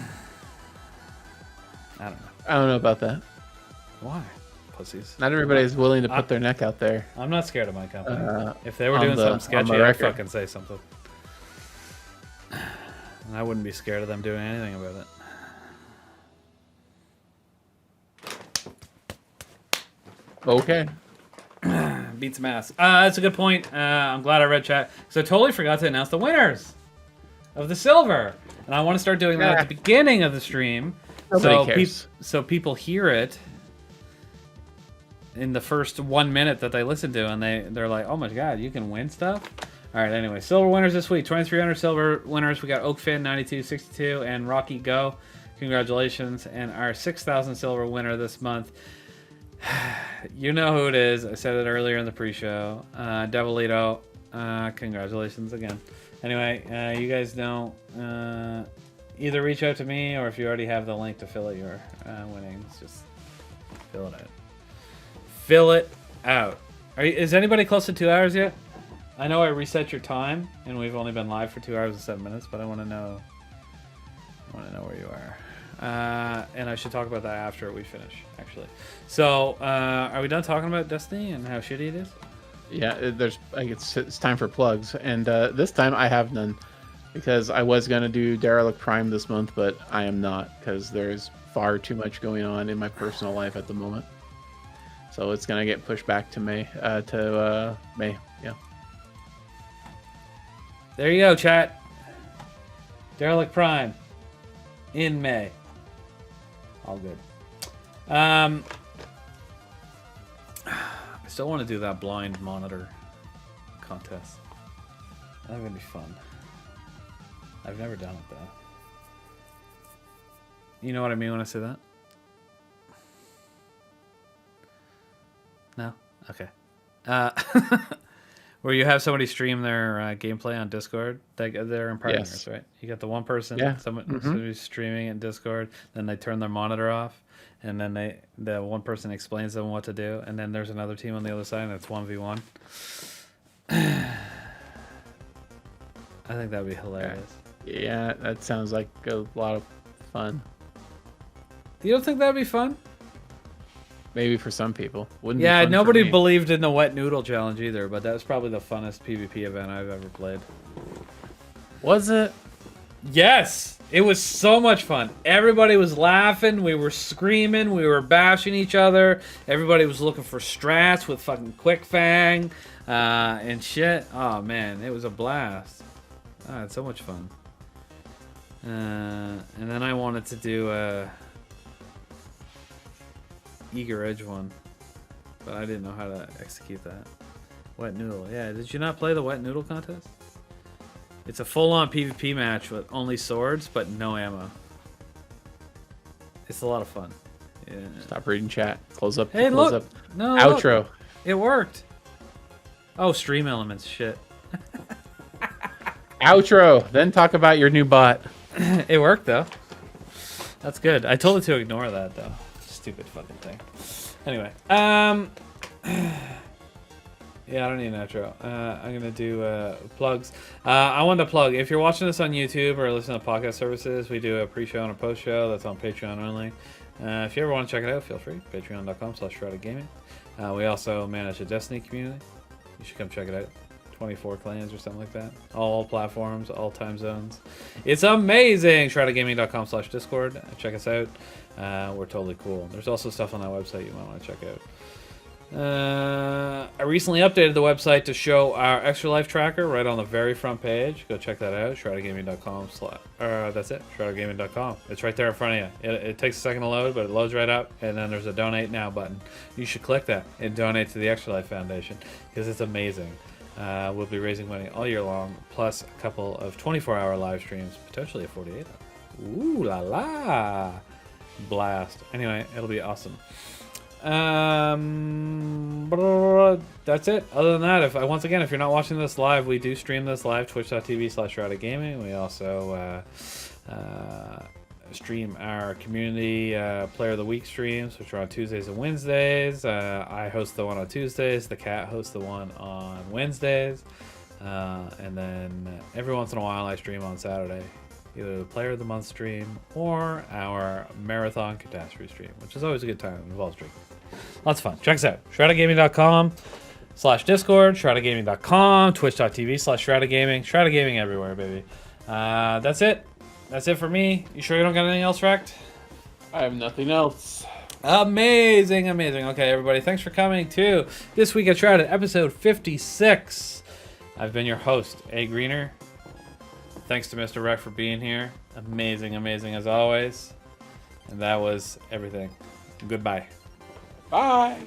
don't know. I don't know about that. Why? Pussies. Not everybody's willing to put their neck out there. I'm not scared of my company. If they were doing something sketchy, I'd fucking say something. And I wouldn't be scared of them doing anything about it. Okay. beat some ass. That's a good point. I'm glad I read chat because I totally forgot to announce the winners of the silver, and I want to start doing that at the beginning of the stream, so people hear it in the first 1 minute that they listen to, and they're like, "Oh my god, you can win stuff." All right. Anyway, silver winners this week: 2,300 silver winners. We got Oakfin 9262 and Rockiego. Congratulations! And our 6,000 silver winner this month. You know who it is. I said it earlier in the pre-show. Devilito. Congratulations again. Anyway, you guys don't either reach out to me, or if you already have the link to fill out your winnings, just fill it out. Fill it out. Is anybody close to 2 hours yet? I know I reset your time, and we've only been live for 2 hours and 7 minutes, but I want to know where you are. And I should talk about that after we finish, actually. So, are we done talking about Destiny and how shitty it is? Yeah, it's time for plugs, and this time I have none, because I was gonna do Derelict Prime this month, but I am not, because there's far too much going on in my personal life at the moment. So it's gonna get pushed back to May. Yeah. There you go, chat. Derelict Prime in May. All good. I still want to do that blind monitor contest. That's gonna be fun. I've never done it though. You know what I mean when I say that? No? Okay. Where you have somebody stream their gameplay on Discord. They're in partners, Yes. right? You got the one person, Yeah. somebody's streaming in Discord, then they turn their monitor off, and then the one person explains to them what to do, and then there's another team on the other side, and it's 1v1. I think that'd be hilarious. Yeah, that sounds like a lot of fun. You don't think that'd be fun? Maybe for some people. Wouldn't be Yeah, fun for nobody me. believed in the wet noodle challenge either, but that was probably the funnest PvP event I've ever played. Was it? Yes! It was so much fun. Everybody was laughing, we were screaming, we were bashing each other. Everybody was looking for strats with fucking Quick Fang and shit. Oh man, it was a blast. I had so much fun. And then I wanted to do a Eager Edge one, but I didn't know how to execute that. Wet noodle, yeah. Did you not play the wet noodle contest? It's a full-on PvP match with only swords but no ammo. It's a lot of fun. Yeah. Stop reading chat. Close up. Hey, close look. up. No. Outro. Look. It worked. Oh, stream elements. Shit. Outro. Then talk about your new bot. It worked though. That's good. I told it to ignore that though. Stupid fucking thing. Anyway, yeah, I don't need an outro. I'm gonna do plugs. I wanted to plug. If you're watching this on YouTube or listening to podcast services, we do a pre-show and a post-show. That's on Patreon only. If you ever want to check it out, feel free. Patreon.com/Shrouded Gaming. We also manage a Destiny community. You should come check it out. 24 clans or something like that. All platforms, all time zones. It's amazing. ShroudedGaming.com/Discord. Check us out. We're totally cool. There's also stuff on that website you might want to check out. I recently updated the website to show our Extra Life tracker right on the very front page. Go check that out. ShroudedGaming.com. That's it. ShroudedGaming.com. It's right there in front of you. It takes a second to load, but it loads right up. And then there's a Donate Now button. You should click that and donate to the Extra Life Foundation because it's amazing. We'll be raising money all year long, plus a couple of 24-hour live streams, potentially a 48-hour. Ooh la la! Blast. Anyway, it'll be awesome. That's it. Other than that, once again, if you're not watching this live, we do stream this live, twitch.tv/ShroudedGaming. We also stream our community Player of the Week streams, which are on Tuesdays and Wednesdays. I host the one on Tuesdays. The cat hosts the one on Wednesdays. And then every once in a while I stream on Saturday. Either the Player of the Month stream or our Marathon Catastrophe stream, which is always a good time. It involves drinking. Lots of fun. Check us out. ShroudedGaming.com/Discord. ShroudedGaming.com. Twitch.tv/ShroudedGaming. Shrouded Gaming everywhere, baby. That's it. That's it for me. You sure you don't got anything else, Rect? I have nothing else. Amazing, amazing. Okay, everybody, thanks for coming to This Week at Shrouded, episode 56. I've been your host, AGreener. Thanks to Mr. Wreck for being here. Amazing, amazing as always. And that was everything. Goodbye. Bye.